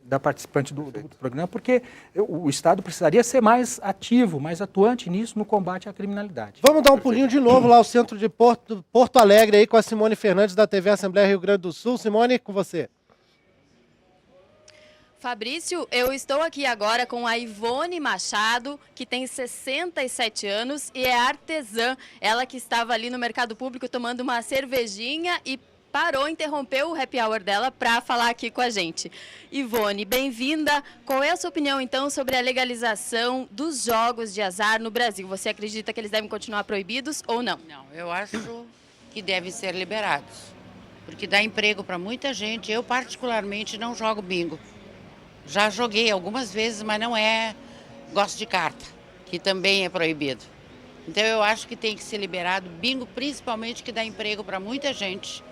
da participante do programa, porque o Estado precisaria ser mais ativo, mais atuante nisso, no combate à criminalidade. Vamos dar um pulinho de novo lá ao centro de Porto Alegre, aí com a Simone Fernandes, da TV Assembleia Rio Grande do Sul. Simone, com você. Fabrício, eu estou aqui agora com a Ivone Machado, que tem 67 anos e é artesã. Ela que estava ali no mercado público tomando uma cervejinha e parou, interrompeu o happy hour dela para falar aqui com a gente. Ivone, bem-vinda. Qual é a sua opinião, então, sobre a legalização dos jogos de azar no Brasil? Você acredita que eles devem continuar proibidos ou não? Não, eu acho que devem ser liberados, porque dá emprego para muita gente. Eu, particularmente, não jogo bingo. Já joguei algumas vezes, mas não gosto de carta, que também é proibido. Então eu acho que tem que ser liberado bingo, principalmente, que dá emprego para muita gente.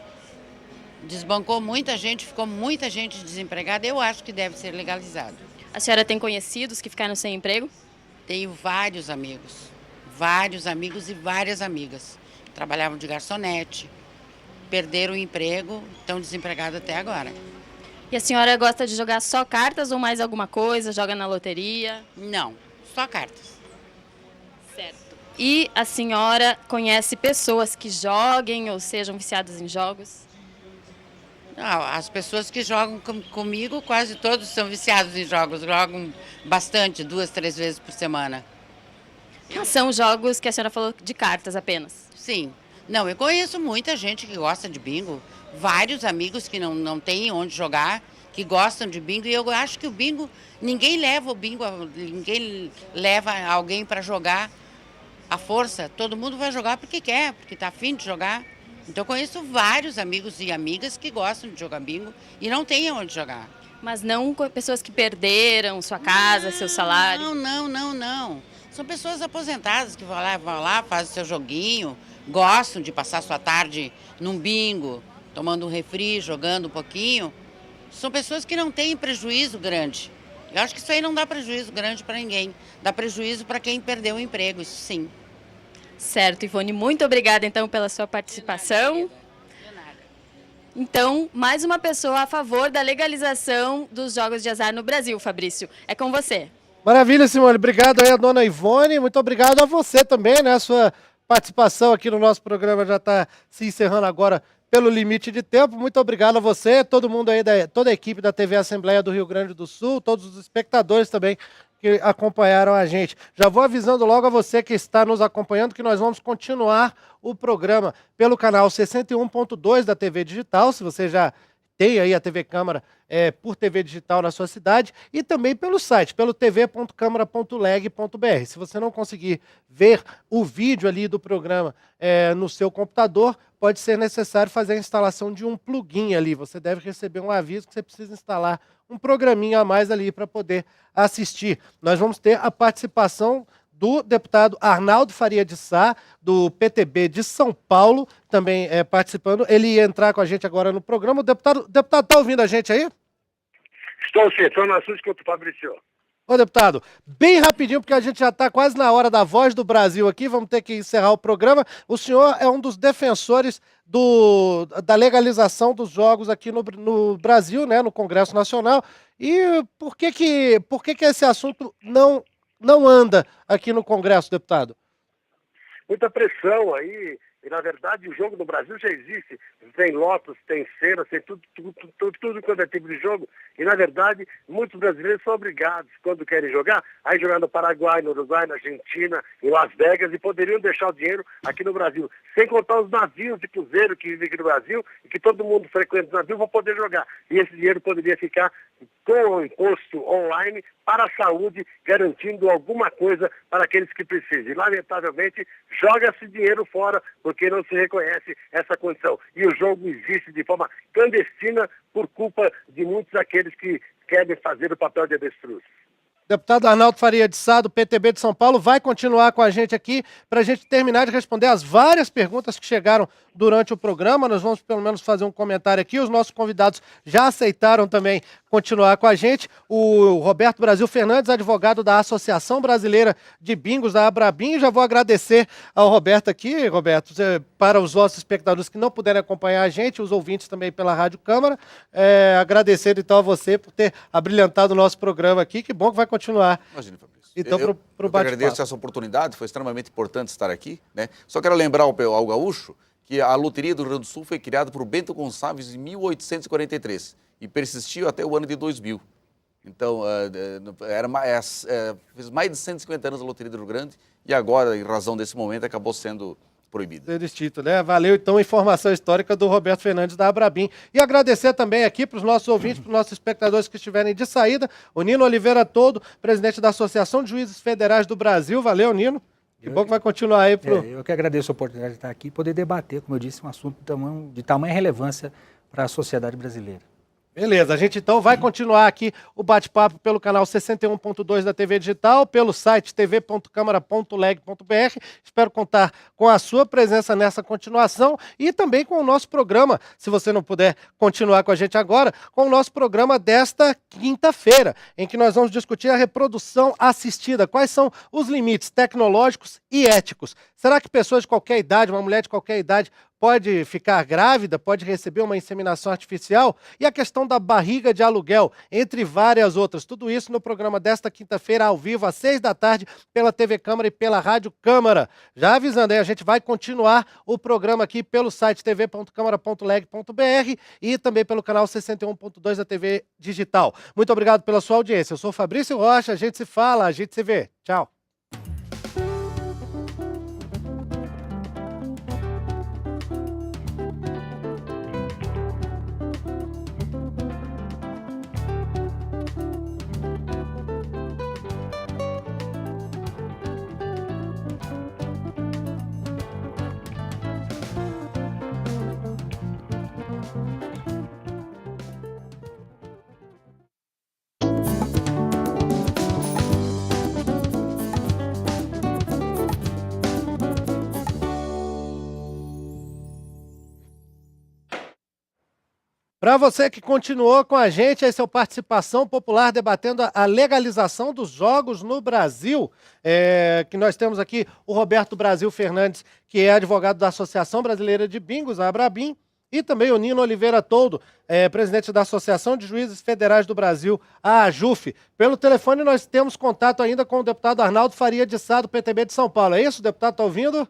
Desbancou muita gente, ficou muita gente desempregada. Eu acho que deve ser legalizado. A senhora tem conhecidos que ficaram sem emprego? Tenho vários amigos e várias amigas. Trabalhavam de garçonete, perderam o emprego, estão desempregados até agora. E a senhora gosta de jogar só cartas ou mais alguma coisa? Joga na loteria? Não, só cartas. Certo. E a senhora conhece pessoas que joguem ou sejam viciadas em jogos? Não, as pessoas que jogam comigo, quase todos são viciados em jogos. Jogam bastante, 2, 3 vezes por semana. Mas são jogos que a senhora falou de cartas apenas? Sim. Não, eu conheço muita gente que gosta de bingo. Vários amigos que não têm onde jogar, que gostam de bingo. E eu acho que o bingo, ninguém leva alguém para jogar à força. Todo mundo vai jogar porque quer, porque está afim de jogar. Então eu conheço vários amigos e amigas que gostam de jogar bingo e não têm onde jogar. Mas não pessoas que perderam sua casa, seu salário? Não. São pessoas aposentadas que vão lá, fazem seu joguinho, gostam de passar sua tarde num bingo, tomando um refri, jogando um pouquinho. São pessoas que não têm prejuízo grande. Eu acho que isso aí não dá prejuízo grande para ninguém. Dá prejuízo para quem perdeu o emprego, isso sim. Certo, Ivone. Muito obrigada, então, pela sua participação. De nada. Então, mais uma pessoa a favor da legalização dos jogos de azar no Brasil, Fabrício. É com você. Maravilha, Simone. Obrigado aí a dona Ivone. Muito obrigado a você também, né? A sua participação aqui no nosso programa já está se encerrando agora pelo limite de tempo. Muito obrigado a você, todo mundo aí, toda a equipe da TV Assembleia do Rio Grande do Sul, todos os espectadores também que acompanharam a gente. Já vou avisando logo a você que está nos acompanhando que nós vamos continuar o programa pelo canal 61.2 da TV Digital, se você já tem aí a TV Câmara por TV Digital na sua cidade, e também pelo site, pelo tv.câmara.leg.br. Se você não conseguir ver o vídeo ali do programa no seu computador, pode ser necessário fazer a instalação de um plugin ali. Você deve receber um aviso que você precisa instalar um programinha a mais ali para poder assistir. Nós vamos ter a participação do deputado Arnaldo Faria de Sá, do PTB de São Paulo, também participando. Ele ia entrar com a gente agora no programa. O deputado está ouvindo a gente aí? Estou sim, estou no assunto com o Fabrício. Ô, deputado, bem rapidinho, porque a gente já está quase na hora da Voz do Brasil aqui, vamos ter que encerrar o programa. O senhor é um dos defensores da legalização dos jogos aqui no Brasil, né, no Congresso Nacional. E por que esse assunto não anda aqui no Congresso, deputado? Muita pressão aí, e na verdade o jogo no Brasil já existe. Tem lotos, tem cenas, tem tudo quanto é tipo de jogo. E na verdade, muitos brasileiros são obrigados, quando querem jogar, a ir jogar no Paraguai, no Uruguai, na Argentina, em Las Vegas, e poderiam deixar o dinheiro aqui no Brasil. Sem contar os navios de cruzeiro que vivem aqui no Brasil, e que todo mundo frequenta o navio, vão poder jogar. E esse dinheiro poderia ficar com o imposto online para a saúde, garantindo alguma coisa para aqueles que precisam. E, lamentavelmente, joga-se dinheiro fora, porque não se reconhece essa condição. E o jogo existe de forma clandestina por culpa de muitos daqueles que querem fazer o papel de avestruz. Deputado Arnaldo Faria de Sá, do PTB de São Paulo, vai continuar com a gente aqui para a gente terminar de responder as várias perguntas que chegaram durante o programa. Nós vamos pelo menos fazer um comentário aqui. Os nossos convidados já aceitaram também continuar com a gente. O Roberto Brasil Fernandes, advogado da Associação Brasileira de Bingos, da Abrabim. Já vou agradecer ao Roberto aqui, Roberto, para os nossos espectadores que não puderem acompanhar a gente, os ouvintes também pela Rádio Câmara. Agradecer então a você por ter abrilhantado o nosso programa aqui. Que bom que vai continuar. Imagina, Fabrício. Então, eu agradeço essa oportunidade, foi extremamente importante estar aqui, né? Só quero lembrar ao gaúcho que a Loteria do Rio Grande do Sul foi criada por Bento Gonçalves em 1843 e persistiu até o ano de 2000. Então, fez mais de 150 anos a Loteria do Rio Grande e agora, em razão desse momento, acabou sendo proibida. Ser extinto, né? Valeu, então, a informação histórica do Roberto Fernandes da Abrabim. E agradecer também aqui para os nossos ouvintes, para os nossos espectadores que estiverem de saída, o Nino Oliveira Toldo, presidente da Associação de Juízes Federais do Brasil. Valeu, Nino. Que bom que vai continuar aí. Eu que agradeço a oportunidade de estar aqui e poder debater, como eu disse, um assunto de tamanha relevância para a sociedade brasileira. Beleza, a gente então vai continuar aqui o bate-papo pelo canal 61.2 da TV Digital, pelo site tv.câmara.leg.br. Espero contar com a sua presença nessa continuação e também com o nosso programa, se você não puder continuar com a gente agora, com o nosso programa desta quinta-feira, em que nós vamos discutir a reprodução assistida. Quais são os limites tecnológicos e éticos? Será que pessoas de qualquer idade, uma mulher de qualquer idade, pode ficar grávida, pode receber uma inseminação artificial? E a questão da barriga de aluguel, entre várias outras. Tudo isso no programa desta quinta-feira, ao vivo, às 6 da tarde, pela TV Câmara e pela Rádio Câmara. Já avisando aí, a gente vai continuar o programa aqui pelo site tv.câmara.leg.br e também pelo canal 61.2 da TV Digital. Muito obrigado pela sua audiência. Eu sou Fabrício Rocha, a gente se fala, a gente se vê. Tchau. Para você que continuou com a gente, esse é o Participação Popular debatendo a legalização dos jogos no Brasil, que nós temos aqui o Roberto Brasil Fernandes, que é advogado da Associação Brasileira de Bingos, a Abrabim, e também o Nino Oliveira Toldo, presidente da Associação de Juízes Federais do Brasil, a AJUF. Pelo telefone nós temos contato ainda com o deputado Arnaldo Faria de Sá, do PTB de São Paulo. É isso, deputado? Está ouvindo?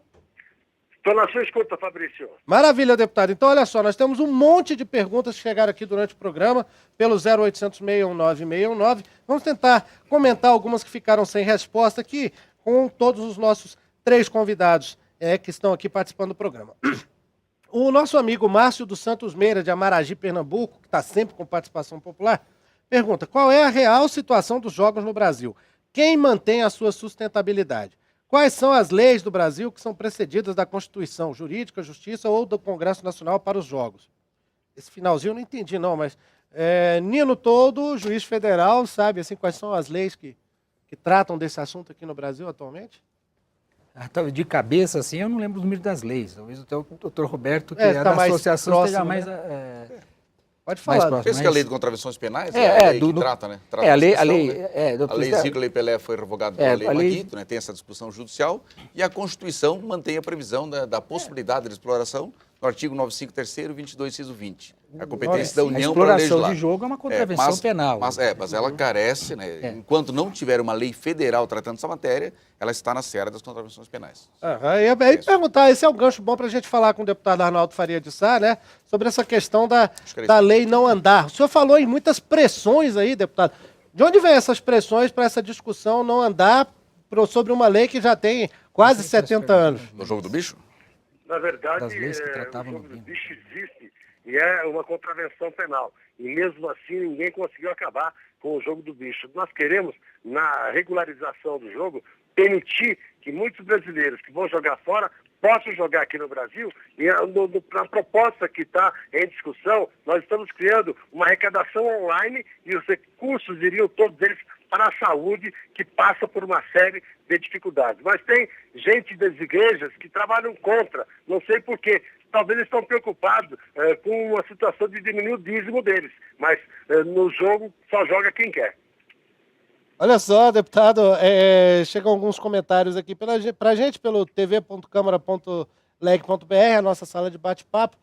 Estou na sua escuta, Fabrício. Maravilha, deputado. Então, olha só, nós temos um monte de perguntas que chegaram aqui durante o programa, pelo 0800 619 619. Vamos tentar comentar algumas que ficaram sem resposta aqui, com todos os nossos 3 convidados que estão aqui participando do programa. O nosso amigo Márcio dos Santos Meira, de Amaragi, Pernambuco, que está sempre com participação popular, pergunta: qual é a real situação dos jogos no Brasil? Quem mantém a sua sustentabilidade? Quais são as leis do Brasil que são precedidas da Constituição, Jurídica, Justiça ou do Congresso Nacional para os jogos? Esse finalzinho eu não entendi, não, mas Nino Toldo, juiz federal, sabe assim, quais são as leis que tratam desse assunto aqui no Brasil atualmente? De cabeça, assim, eu não lembro o número das leis. Talvez o doutor Roberto, que é tá da mais associação, próximo, esteja mais... Pode falar. Mais Pensa que a lei de contravenções penais é a lei que trata, né? Trata a a lei, discussão, né? doutor, A lei Zico, a lei Pelé foi revogada pela lei Maguito, né? Tem essa discussão judicial, e a Constituição mantém a previsão da possibilidade de exploração no artigo 95, 3º, 22, inciso 20. A competência da União para legislar. A exploração de jogo é uma contravenção penal. Mas ela carece, né? Enquanto não tiver uma lei federal tratando essa matéria, ela está na seara das contravenções penais. E perguntar, esse é um gancho bom para a gente falar com o deputado Arnaldo Faria de Sá, né? Sobre essa questão da lei não andar. O senhor falou em muitas pressões aí, deputado. De onde vem essas pressões para essa discussão não andar sobre uma lei que já tem quase 70 anos? No jogo do bicho? Na verdade, Das leis que o tratavam jogo no do bingo. bicho existe e é uma contravenção penal. E mesmo assim ninguém conseguiu acabar com o jogo do bicho. Nós queremos, na regularização do jogo, permitir que muitos brasileiros que vão jogar fora possam jogar aqui no Brasil. E na proposta que está em discussão, nós estamos criando uma arrecadação online e os recursos iriam todos eles para a saúde, que passa por uma série de dificuldades. Mas tem gente das igrejas que trabalham contra, não sei por quê. Talvez eles estão preocupados com uma situação de diminuir o dízimo deles, mas no jogo só joga quem quer. Olha só, deputado, chegam alguns comentários aqui para a gente pelo tv.câmara.leg.br, a nossa sala de bate-papo.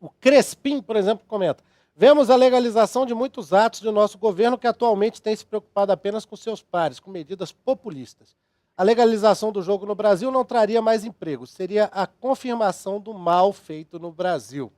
O Crespim, por exemplo, comenta: vemos a legalização de muitos atos do nosso governo que atualmente tem se preocupado apenas com seus pares, com medidas populistas. A legalização do jogo no Brasil não traria mais emprego, seria a confirmação do mal feito no Brasil.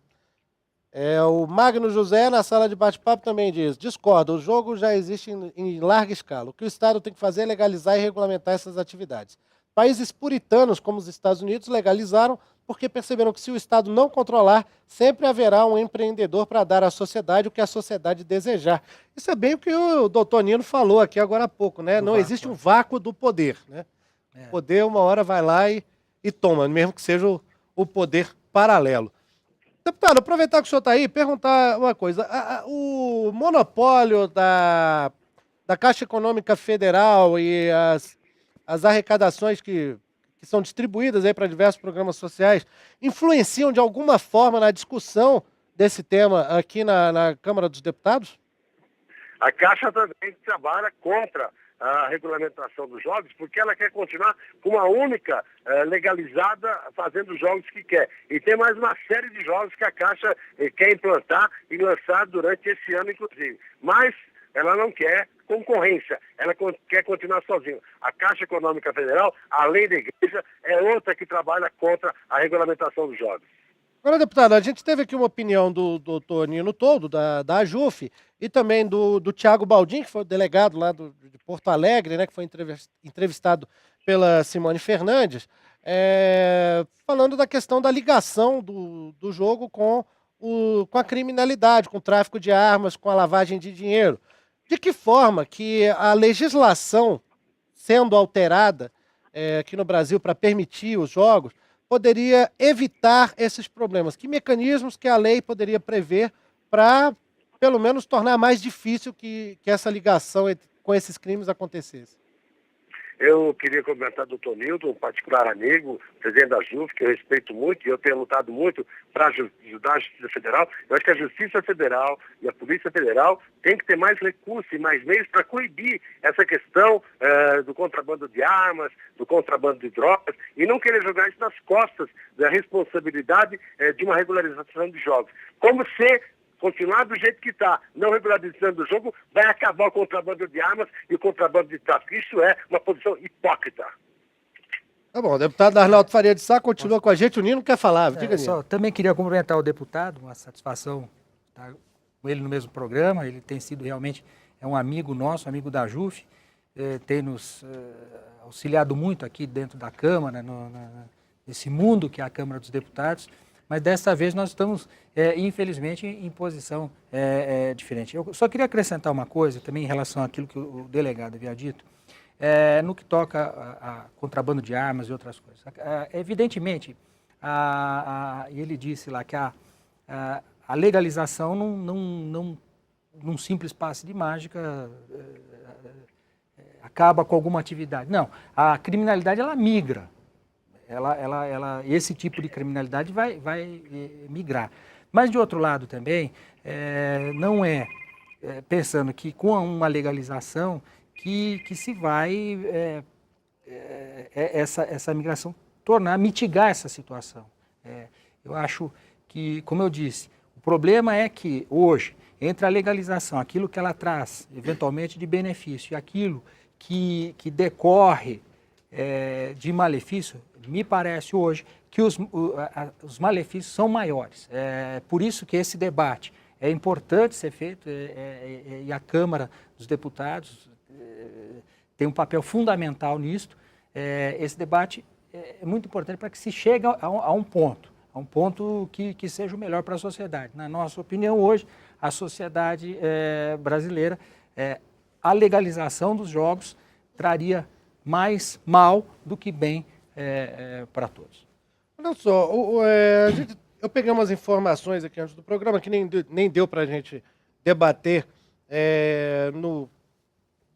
O Magno José, na sala de bate-papo, também diz: discorda, o jogo já existe em larga escala. O que o Estado tem que fazer é legalizar e regulamentar essas atividades. Países puritanos, como os Estados Unidos, legalizaram porque perceberam que se o Estado não controlar, sempre haverá um empreendedor para dar à sociedade o que a sociedade desejar. Isso é bem o que o doutor Nino falou aqui agora há pouco, né? Não existe um vácuo do poder, né? O poder, uma hora, vai lá e toma, mesmo que seja o poder paralelo. Deputado, aproveitar que o senhor está aí, perguntar uma coisa. O monopólio da Caixa Econômica Federal e as arrecadações que são distribuídas aí para diversos programas sociais influenciam de alguma forma na discussão desse tema aqui na Câmara dos Deputados? A Caixa também trabalha contra a regulamentação dos jogos, porque ela quer continuar com uma única legalizada fazendo os jogos que quer. E tem mais uma série de jogos que a Caixa quer implantar e lançar durante esse ano, inclusive. Mas ela não quer concorrência, ela quer continuar sozinha. A Caixa Econômica Federal, além da igreja, é outra que trabalha contra a regulamentação dos jogos. Agora, deputado, a gente teve aqui uma opinião do doutor Nino Toldo, da AJUF, e também do Tiago Baldin, que foi o delegado lá de Porto Alegre, né, que foi entrevistado pela Simone Fernandes, falando da questão da ligação do jogo com a criminalidade, com o tráfico de armas, com a lavagem de dinheiro. De que forma que a legislação, sendo alterada aqui no Brasil para permitir os jogos, poderia evitar esses problemas? Que mecanismos que a lei poderia prever para, pelo menos, tornar mais difícil que essa ligação com esses crimes acontecesse? Eu queria comentar do Dr. Nilton, um particular amigo, presidente da JUF, que eu respeito muito e eu tenho lutado muito para ajudar a Justiça Federal. Eu acho que a Justiça Federal e a Polícia Federal têm que ter mais recursos e mais meios para coibir essa questão do contrabando de armas, do contrabando de drogas, e não querer jogar isso nas costas da responsabilidade de uma regularização de jogos. Como se continuar do jeito que está, não regularizando o jogo, vai acabar o contrabando de armas e o contrabando de tráfico. Isso é uma posição hipócrita. Tá bom, o deputado Arnaldo Faria de Sá continua com a gente, o Nino quer falar, diga, Nino. Também queria cumprimentar o deputado, uma satisfação estar com ele no mesmo programa, ele tem sido realmente um amigo nosso, amigo da JUF, tem nos auxiliado muito aqui dentro da Câmara, nesse mundo que é a Câmara dos Deputados, mas dessa vez nós estamos, infelizmente, em posição diferente. Eu só queria acrescentar uma coisa também em relação àquilo que o delegado havia dito, no que toca a contrabando de armas e outras coisas. Evidentemente, ele disse lá que a legalização num simples passe de mágica acaba com alguma atividade. Não, a criminalidade ela migra. Esse tipo de criminalidade vai migrar. Mas, de outro lado também, não pensando que com uma legalização que se vai essa migração mitigar essa situação. Eu acho que, como eu disse, o problema é que hoje, entre a legalização, aquilo que ela traz eventualmente de benefício e aquilo que decorre de malefício, me parece hoje que os malefícios são maiores. Por isso que esse debate é importante ser feito e a Câmara dos Deputados tem um papel fundamental nisso. Esse debate é muito importante para que se chegue a um ponto que seja o melhor para a sociedade. Na nossa opinião, hoje, a sociedade brasileira, a legalização dos jogos traria mais mal do que bem para todos. Olha só, eu peguei umas informações aqui antes do programa que nem deu para a gente debater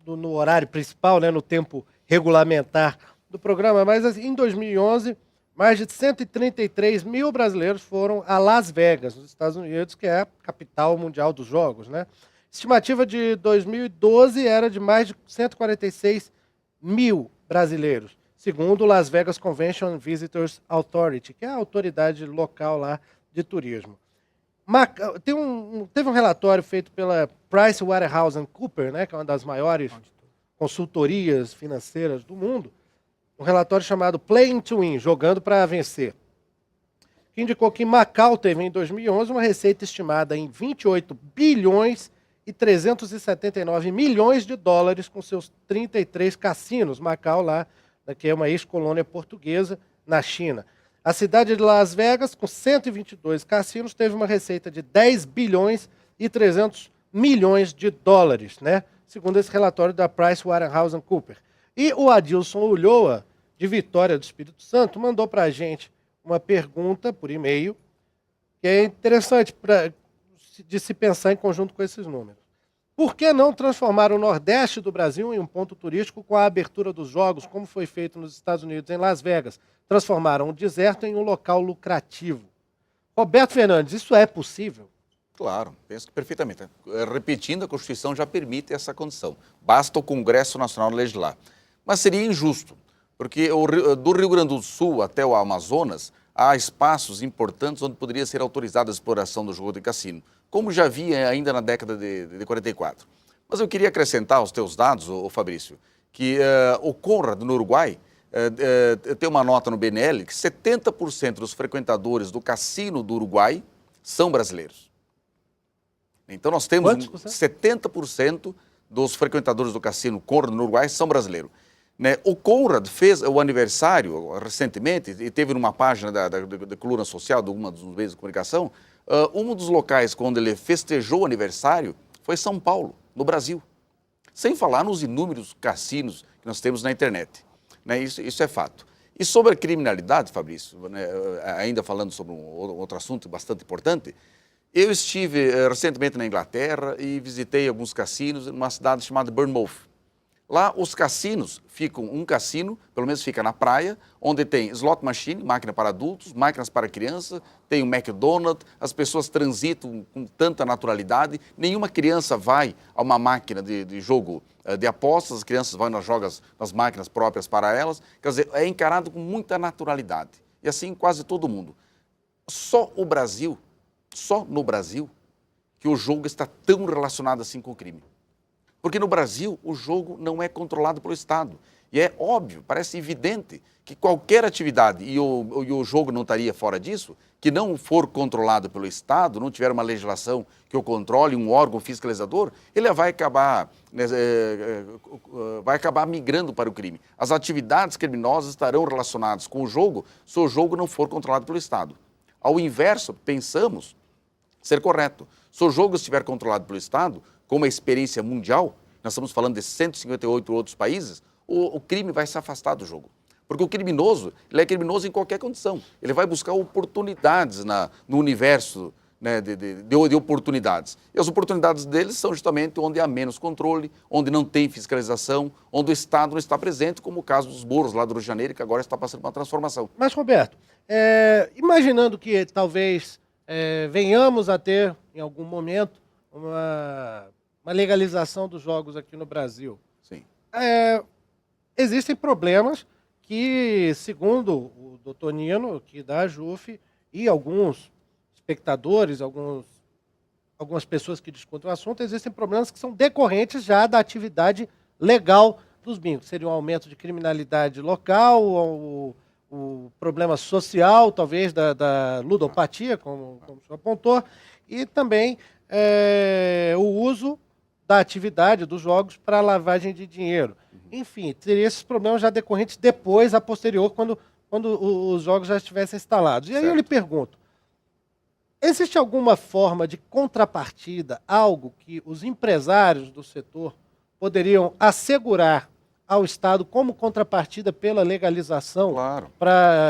no horário principal, né, no tempo regulamentar do programa, mas assim, em 2011, mais de 133 mil brasileiros foram a Las Vegas, nos Estados Unidos, que é a capital mundial dos jogos, né? Estimativa de 2012 era de mais de 146 mil brasileiros, segundo o Las Vegas Convention Visitors Authority, que é a autoridade local lá de turismo. Teve um relatório feito pela PricewaterhouseCoopers, né, que é uma das maiores consultorias financeiras do mundo, um relatório chamado Playing to Win, jogando para vencer, que indicou que Macau teve em 2011 uma receita estimada em 28 bilhões e 379 milhões de dólares com seus 33 cassinos. Macau lá, que é uma ex-colônia portuguesa na China. A cidade de Las Vegas, com 122 cassinos, teve uma receita de 10 bilhões e 300 milhões de dólares, né? Segundo esse relatório da PricewaterhouseCoopers. E o Adilson Ulloa, de Vitória do Espírito Santo, mandou para a gente uma pergunta por e-mail, que é interessante de se pensar em conjunto com esses números. Por que não transformar o Nordeste do Brasil em um ponto turístico com a abertura dos jogos, como foi feito nos Estados Unidos, em Las Vegas? Transformaram o deserto em um local lucrativo. Roberto Fernandes, isso é possível? Claro, penso que perfeitamente. Repetindo, a Constituição já permite essa condição. Basta o Congresso Nacional legislar. Mas seria injusto, porque do Rio Grande do Sul até o Amazonas, há espaços importantes onde poderia ser autorizada a exploração do jogo de cassino, como já havia ainda na década de 44. Mas eu queria acrescentar aos teus dados, Fabrício, que o Conrad, no Uruguai, tem uma nota no BNL que 70% dos frequentadores do cassino do Uruguai são brasileiros. Então nós temos 70% dos frequentadores do cassino Conrad no Uruguai são brasileiros. Né? O Conrad fez o aniversário recentemente e teve numa página da coluna social de uma dos meios de comunicação, um dos locais onde ele festejou o aniversário foi São Paulo, no Brasil. Sem falar nos inúmeros cassinos que nós temos na internet. Né? Isso é fato. E sobre a criminalidade, Fabrício, né, ainda falando sobre um outro assunto bastante importante, eu estive recentemente na Inglaterra e visitei alguns cassinos numa cidade chamada Bournemouth. Lá os cassinos um cassino, pelo menos fica na praia, onde tem slot machine, máquina para adultos, máquinas para crianças, tem um McDonald's, as pessoas transitam com tanta naturalidade, nenhuma criança vai a uma máquina de jogo de apostas, as crianças vão nas máquinas próprias para elas, quer dizer, é encarado com muita naturalidade. E assim quase todo mundo. Só no Brasil, que o jogo está tão relacionado assim com o crime. Porque no Brasil, o jogo não é controlado pelo Estado. E é óbvio, parece evidente que qualquer atividade, e o jogo não estaria fora disso, que não for controlado pelo Estado, não tiver uma legislação que o controle, um órgão fiscalizador, ele vai acabar migrando para o crime. As atividades criminosas estarão relacionadas com o jogo se o jogo não for controlado pelo Estado. Ao inverso, pensamos ser correto. Se o jogo estiver controlado pelo Estado, com uma experiência mundial, nós estamos falando de 158 outros países, o crime vai se afastar do jogo. Porque o criminoso, ele é criminoso em qualquer condição. Ele vai buscar oportunidades no universo, né, de oportunidades. E as oportunidades deles são justamente onde há menos controle, onde não tem fiscalização, onde o Estado não está presente, como o caso dos Boros lá do Rio de Janeiro, que agora está passando por uma transformação. Mas, Roberto, imaginando que talvez venhamos a ter, em algum momento, uma legalização dos jogos aqui no Brasil. Sim. Existem problemas que, segundo o doutor Nino, que da JUF, e alguns espectadores, algumas pessoas que discutem o assunto, existem problemas que são decorrentes já da atividade legal dos bingos. Seria um aumento de criminalidade local, o problema social, talvez, da ludopatia, como o senhor apontou, e também o uso da atividade dos jogos para lavagem de dinheiro. Enfim, teria esses problemas já decorrentes depois, a posterior, quando os jogos já estivessem instalados. E aí eu lhe pergunto, existe alguma forma de contrapartida, algo que os empresários do setor poderiam assegurar ao Estado como contrapartida pela legalização, Claro.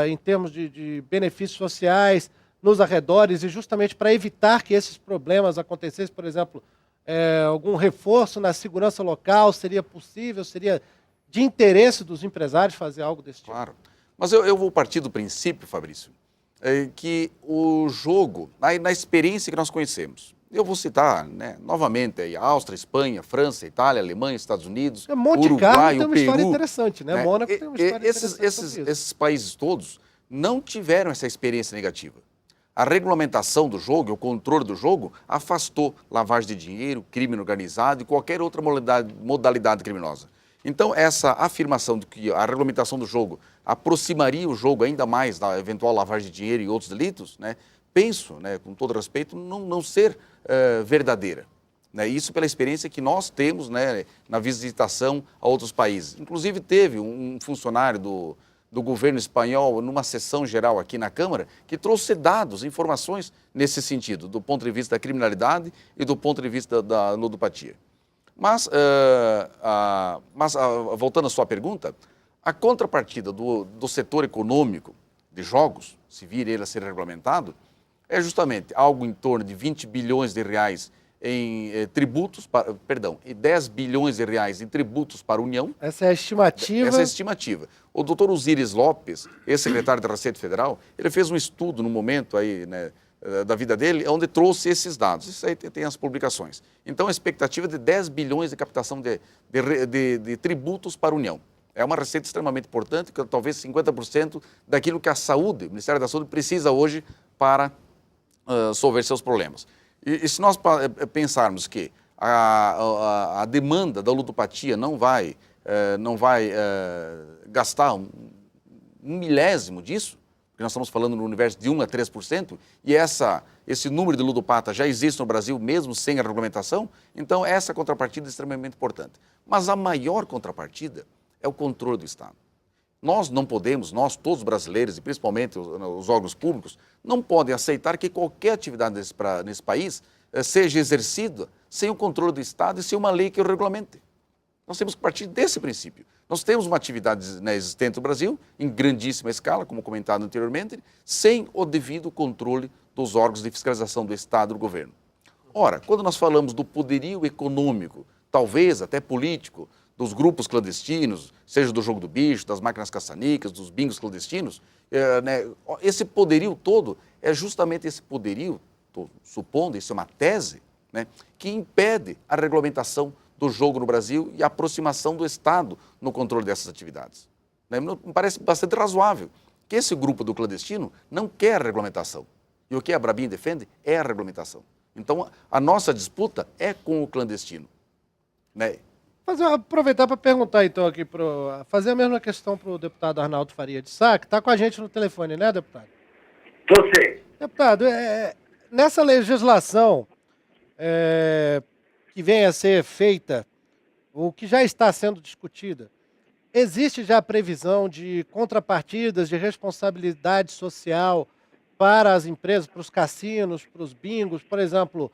em termos de benefícios sociais nos arredores e justamente para evitar que esses problemas acontecessem, por exemplo, algum reforço na segurança local, seria possível, seria de interesse dos empresários fazer algo desse tipo? Claro. Mas eu vou partir do princípio, Fabrício, que o jogo, na experiência que nós conhecemos, eu vou citar, né, novamente aí, Áustria, Espanha, França, Itália, Alemanha, Estados Unidos, Monte Carlo Uruguai, tem o uma história Peru, interessante, né? Mônaco tem uma história interessante sobre isso. Esses países todos não tiveram essa experiência negativa. A regulamentação do jogo, o controle do jogo, afastou lavagem de dinheiro, crime organizado e qualquer outra modalidade criminosa. Então, essa afirmação de que a regulamentação do jogo aproximaria o jogo ainda mais da eventual lavagem de dinheiro e outros delitos, né, penso, né, com todo respeito, não ser verdadeira. Né? Isso pela experiência que nós temos, né, na visitação a outros países. Inclusive, teve um funcionário do governo espanhol, numa sessão geral aqui na Câmara, que trouxe dados, informações nesse sentido, do ponto de vista da criminalidade e do ponto de vista da ludopatia. Mas voltando à sua pergunta, a contrapartida do setor econômico de jogos, se vir ele a ser regulamentado, é justamente algo em torno de 20 bilhões de reais em tributos, e 10 bilhões de reais em tributos para a União. Essa é a estimativa. Essa é a estimativa. O doutor Osíris Lopes, ex-secretário da Receita Federal, ele fez um estudo no momento aí, né, da vida dele, onde trouxe esses dados. Isso aí tem as publicações. Então, a expectativa é de 10 bilhões de captação de tributos para a União. É uma receita extremamente importante, que talvez 50% daquilo que a saúde, o Ministério da Saúde, precisa hoje para resolver seus problemas. E se nós pensarmos que a demanda da ludopatia não vai gastar um milésimo disso, porque nós estamos falando no universo de 1 a 3%, e esse número de ludopatas já existe no Brasil, mesmo sem a regulamentação, então essa contrapartida é extremamente importante. Mas a maior contrapartida é o controle do Estado. Nós não podemos, todos os brasileiros, e principalmente os órgãos públicos, não podem aceitar que qualquer atividade nesse país seja exercida sem o controle do Estado e sem uma lei que o regulamente. Nós temos que partir desse princípio. Nós temos uma atividade, né, existente no Brasil, em grandíssima escala, como comentado anteriormente, sem o devido controle dos órgãos de fiscalização do Estado e do governo. Ora, quando nós falamos do poderio econômico, talvez até político, dos grupos clandestinos, seja do jogo do bicho, das máquinas caça-níqueis, dos bingos clandestinos, né, esse poderio todo é justamente esse poderio, estou supondo, isso é uma tese, né, que impede a regulamentação do jogo no Brasil e a aproximação do Estado no controle dessas atividades. Né, me parece bastante razoável que esse grupo do clandestino não quer a regulamentação. E o que a Brabin defende é a regulamentação. Então, a nossa disputa é com o clandestino. Né? Aproveitar para perguntar então aqui, fazer a mesma questão para o deputado Arnaldo Faria de Sá, que está com a gente no telefone, né, deputado? Você. Deputado, nessa legislação que vem a ser feita, ou que já está sendo discutida, existe já a previsão de contrapartidas de responsabilidade social para as empresas, para os cassinos, para os bingos? Por exemplo,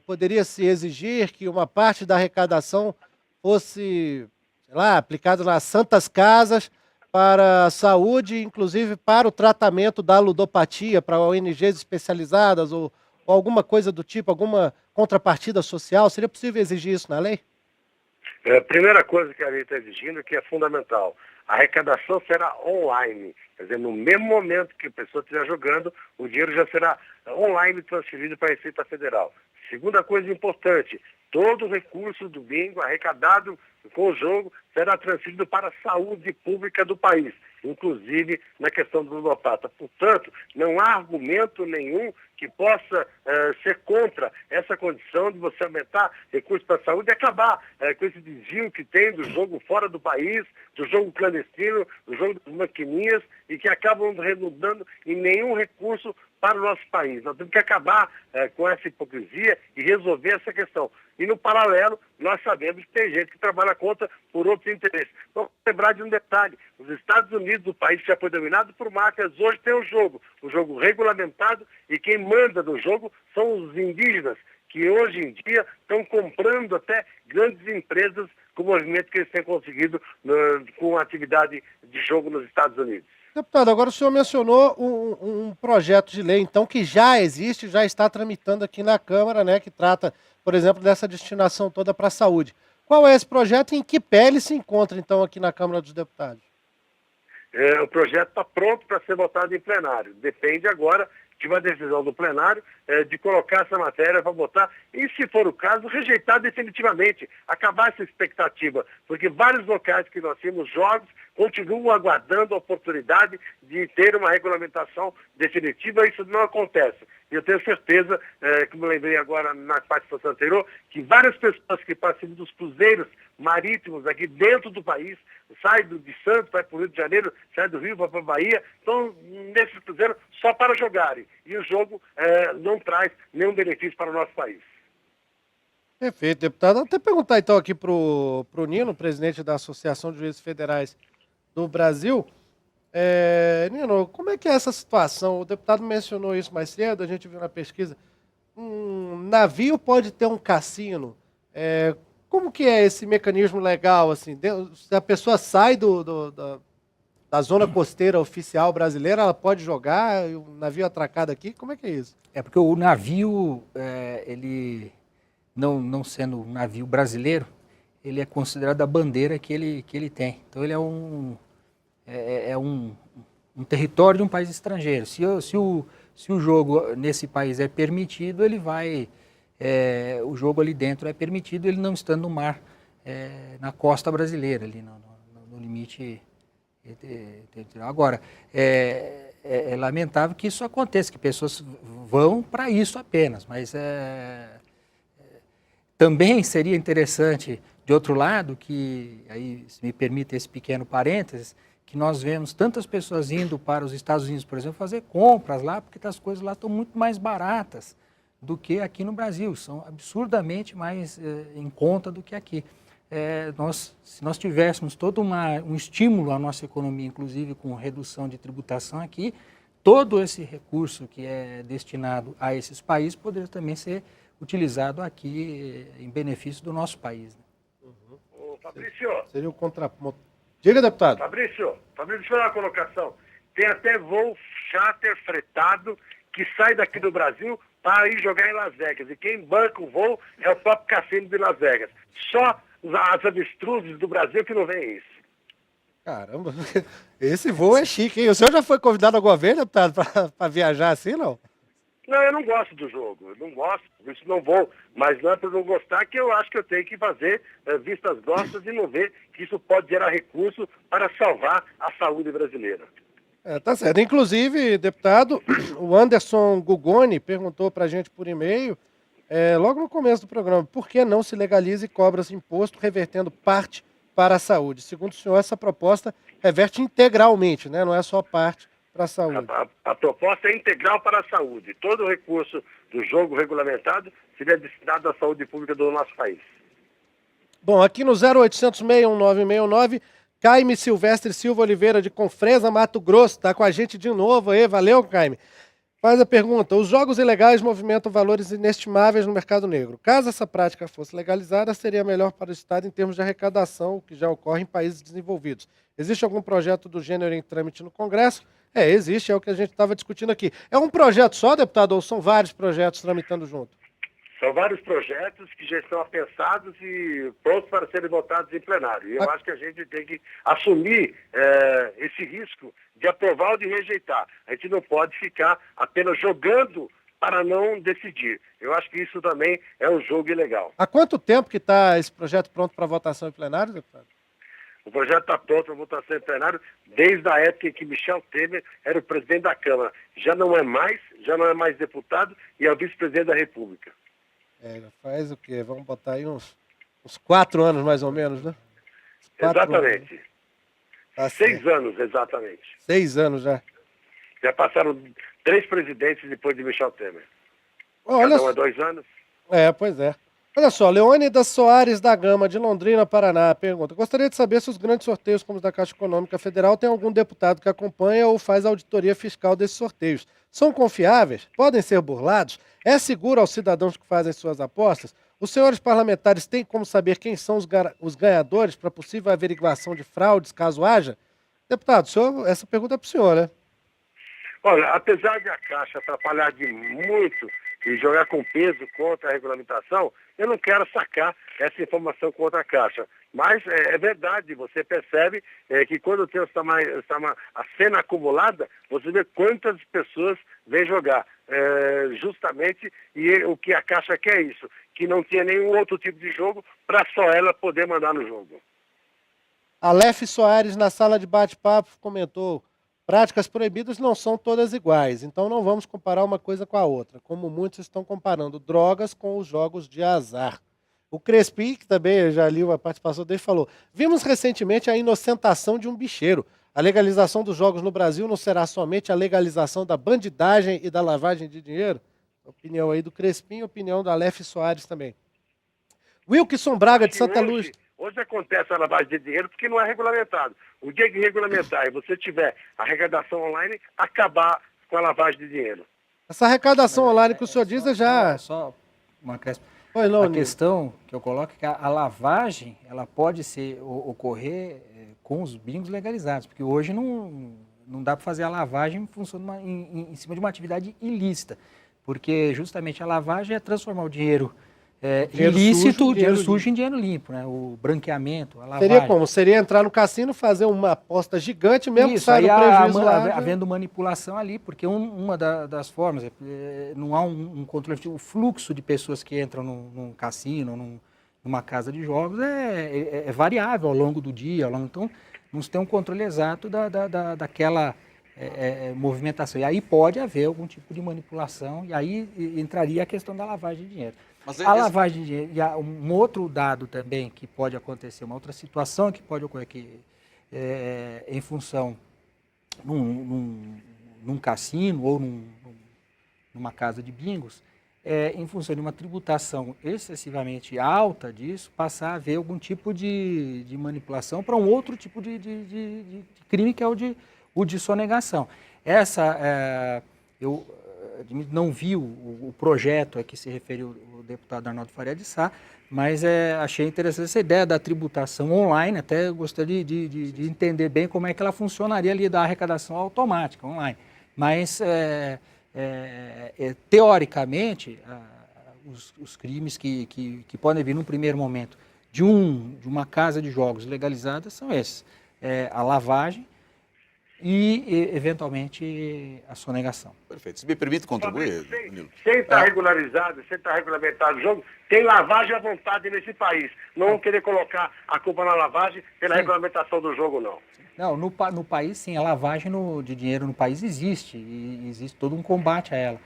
poderia-se exigir que uma parte da arrecadação fosse, sei lá, aplicada nas santas casas para a saúde, inclusive para o tratamento da ludopatia, para ONGs especializadas ou alguma coisa do tipo, alguma contrapartida social? Seria possível exigir isso na lei? Primeira coisa que a lei está exigindo, que é fundamental, a arrecadação será online. Quer dizer, no mesmo momento que a pessoa estiver jogando, o dinheiro já será online transferido para a Receita Federal. Segunda coisa importante, todo o recurso do bingo arrecadado com o jogo será transferido para a saúde pública do país, inclusive na questão do ludopata. Portanto, não há argumento nenhum que possa ser contra essa condição de você aumentar recursos para a saúde e acabar com esse desvio que tem do jogo fora do país, do jogo clandestino, do jogo das maquininhas, e que acabam redundando em nenhum recurso para o nosso país. Nós temos que acabar com essa hipocrisia e resolver essa questão. E, no paralelo, nós sabemos que tem gente que trabalha contra por outros interesses. Vamos lembrar de um detalhe. Os Estados Unidos, o país que já foi dominado por máfias, hoje tem um jogo regulamentado, e quem manda no jogo são os indígenas, que hoje em dia estão comprando até grandes empresas com o movimento que eles têm conseguido com a atividade de jogo nos Estados Unidos. Deputado, agora o senhor mencionou um projeto de lei, então, que já existe, já está tramitando aqui na Câmara, né, que trata, por exemplo, dessa destinação toda para a saúde. Qual é esse projeto e em que pé ele se encontra, então, aqui na Câmara dos Deputados? O projeto está pronto para ser votado em plenário. Depende agora de uma decisão do plenário de colocar essa matéria para votar e, se for o caso, rejeitar definitivamente, acabar essa expectativa, porque vários locais que nós tínhamos jogos continuam aguardando a oportunidade de ter uma regulamentação definitiva, e isso não acontece. E eu tenho certeza, como lembrei agora na participação anterior, que várias pessoas que participam dos cruzeiros marítimos aqui dentro do país, sai de Santos, vai para o Rio de Janeiro, sai do Rio, vai para a Bahia, estão nesses cruzeiros só para jogarem. E o jogo não traz nenhum benefício para o nosso país. Perfeito, deputado. Vou até perguntar então aqui para o Nino, presidente da Associação de Juízes Federais do Brasil. Nino, como é que é essa situação? O deputado mencionou isso mais cedo, a gente viu na pesquisa. Um navio pode ter um cassino. Como que é esse mecanismo legal? Assim, se a pessoa sai da zona costeira oficial brasileira, ela pode jogar, o navio atracado aqui? Como é que é isso? Porque o navio, ele não sendo um navio brasileiro, ele é considerado a bandeira que ele tem. Então ele é um território de um país estrangeiro. Se o jogo nesse país é permitido, ele vai... o jogo ali dentro é permitido, ele não estando no mar, na costa brasileira, ali no limite territorial. Agora, é lamentável que isso aconteça, que pessoas vão para isso apenas, mas também seria interessante, de outro lado, que, aí, se me permite esse pequeno parênteses, que nós vemos tantas pessoas indo para os Estados Unidos, por exemplo, fazer compras lá, porque as coisas lá estão muito mais baratas do que aqui no Brasil, são absurdamente mais em conta do que aqui. Se nós tivéssemos todo um estímulo à nossa economia, inclusive com redução de tributação aqui, todo esse recurso que é destinado a esses países poderia também ser utilizado aqui em benefício do nosso país. Né? Ô, Fabrício. Seria o contraponto. Diga, deputado. Fabrício, deixa eu dar uma colocação. Tem até voo charter fretado que sai daqui do Brasil para ir jogar em Las Vegas. E quem banca o voo é o próprio cassino de Las Vegas. Só as avestruzes do Brasil que não veem isso. Caramba, esse voo é chique, hein? O senhor já foi convidado ao governo, deputado, para viajar assim, não? Não, eu não gosto do jogo. Eu não gosto, por isso não vou. Mas não é por não gostar que eu acho que eu tenho que fazer vistas grossas e não ver que isso pode gerar recurso para salvar a saúde brasileira. Tá certo. Inclusive, deputado, o Anderson Gugoni perguntou para a gente por e-mail logo no começo do programa, por que não se legaliza e cobra-se imposto, revertendo parte para a saúde? Segundo o senhor, essa proposta reverte integralmente, né? Não é só parte para a saúde. A proposta é integral para a saúde. Todo o recurso do jogo regulamentado seria destinado à saúde pública do nosso país. Bom, aqui no 0800 619 619, Caime Silvestre Silva Oliveira, de Confresa, Mato Grosso, está com a gente de novo aí. Valeu, Caime. Faz a pergunta: os jogos ilegais movimentam valores inestimáveis no mercado negro. Caso essa prática fosse legalizada, seria melhor para o Estado em termos de arrecadação, o que já ocorre em países desenvolvidos. Existe algum projeto do gênero em trâmite no Congresso? Existe, é o que a gente estava discutindo aqui. É um projeto só, deputado, ou são vários projetos tramitando junto? São vários projetos que já estão pensados e prontos para serem votados em plenário. E eu acho que a gente tem que assumir esse risco de aprovar ou de rejeitar. A gente não pode ficar apenas jogando para não decidir. Eu acho que isso também é um jogo ilegal. Há quanto tempo que está esse projeto pronto para votação em plenário, deputado? O projeto está pronto para votação em plenário desde a época em que Michel Temer era o presidente da Câmara. Já não é mais deputado e é o vice-presidente da República. Já faz o quê? Vamos botar aí uns 4 anos mais ou menos, né? Exatamente. Anos. Tá 6 anos, exatamente. 6 anos já. Já passaram 3 presidentes depois de Michel Temer. Olha Cada um é 2 anos. Pois é. Olha só, Leônidas Soares da Gama, de Londrina, Paraná, pergunta: gostaria de saber se os grandes sorteios como os da Caixa Econômica Federal tem algum deputado que acompanha ou faz auditoria fiscal desses sorteios. São confiáveis? Podem ser burlados? É seguro aos cidadãos que fazem suas apostas? Os senhores parlamentares têm como saber quem são os ganhadores para possível averiguação de fraudes, caso haja? Deputado, essa pergunta é para o senhor, né? Olha, apesar de a Caixa atrapalhar de muito e jogar com peso contra a regulamentação, eu não quero sacar essa informação contra a Caixa. Mas é verdade, você percebe que quando tem a cena acumulada, você vê quantas pessoas vêm jogar. Justamente, e o que a Caixa quer é isso, que não tinha nenhum outro tipo de jogo para só ela poder mandar no jogo. Aleph Soares, na sala de bate-papo, comentou: práticas proibidas não são todas iguais, então não vamos comparar uma coisa com a outra, como muitos estão comparando drogas com os jogos de azar. O Crespim, que também eu já li a participação dele, falou: vimos recentemente a inocentação de um bicheiro. A legalização dos jogos no Brasil não será somente a legalização da bandidagem e da lavagem de dinheiro? Opinião aí do Crespim, opinião do Aleph Soares também. Wilkson Braga, de Santa Luz. Hoje acontece a lavagem de dinheiro porque não é regulamentado. O dia que regulamentar e você tiver arrecadação online, acabar com a lavagem de dinheiro. Essa arrecadação online que o senhor diz é já... Só uma questão. A questão que eu coloco é que a lavagem ela pode ocorrer com os bingos legalizados, porque hoje não dá para fazer a lavagem em cima de uma atividade ilícita, porque justamente a lavagem é transformar o dinheiro ilícito, dinheiro sujo em dinheiro limpo, né? O branqueamento, a lavagem. Seria como? Seria entrar no cassino, fazer uma aposta gigante, mesmo que saia do prejuízo lá. Havendo manipulação ali, porque uma das formas, não há um controle, o fluxo de pessoas que entram num cassino, numa casa de jogos é variável ao longo do dia, então não se tem um controle exato daquela movimentação. E aí pode haver algum tipo de manipulação, e aí entraria a questão da lavagem de dinheiro. A lavagem de dinheiro, e há um outro dado também que pode acontecer, uma outra situação que pode ocorrer aqui, em função num cassino ou numa casa de bingos, em função de uma tributação excessivamente alta disso, passar a haver algum tipo de manipulação para um outro tipo de crime, que é o de sonegação. Eu não vi o projeto a que se referiu o deputado Arnaldo Faria de Sá, mas achei interessante essa ideia da tributação online. Até gostaria de entender bem como é que ela funcionaria ali, da arrecadação automática online. Mas, teoricamente, os crimes que podem vir num primeiro momento de uma casa de jogos legalizada são esses: a lavagem e, eventualmente, a sonegação. Perfeito. Se me permite contribuir, Danilo. Sem estar regularizado, sem estar regulamentado o jogo, tem lavagem à vontade nesse país. Não vão querer colocar a culpa na lavagem pela regulamentação do jogo, não. Não, no país, sim, a lavagem de dinheiro no país existe, e existe todo um combate a ela.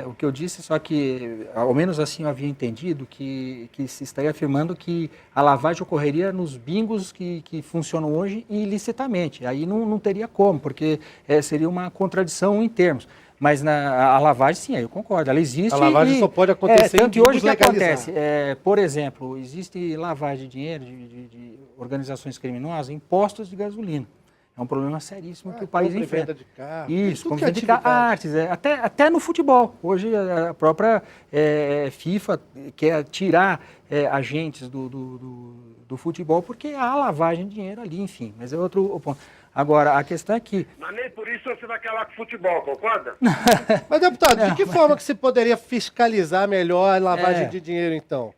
O que eu disse, só que, ao menos assim eu havia entendido, que se estaria afirmando que a lavagem ocorreria nos bingos que funcionam hoje ilicitamente. Aí não teria como, porque seria uma contradição em termos. Mas a lavagem, sim, aí eu concordo, ela existe. A lavagem só pode acontecer tanto que hoje o que legalizados. acontece? Por exemplo, existe lavagem de dinheiro de organizações criminosas em postos de gasolina. É um problema seríssimo que o país enfrenta. De carro, Isso, tudo como que é venda de artes, até no futebol. Hoje a própria FIFA quer tirar agentes do futebol porque há lavagem de dinheiro ali, enfim. Mas é outro ponto. Agora, a questão é que... Mas nem por isso você vai acabar com o futebol, concorda? Mas, deputado, de que forma que se poderia fiscalizar melhor a lavagem de dinheiro, então?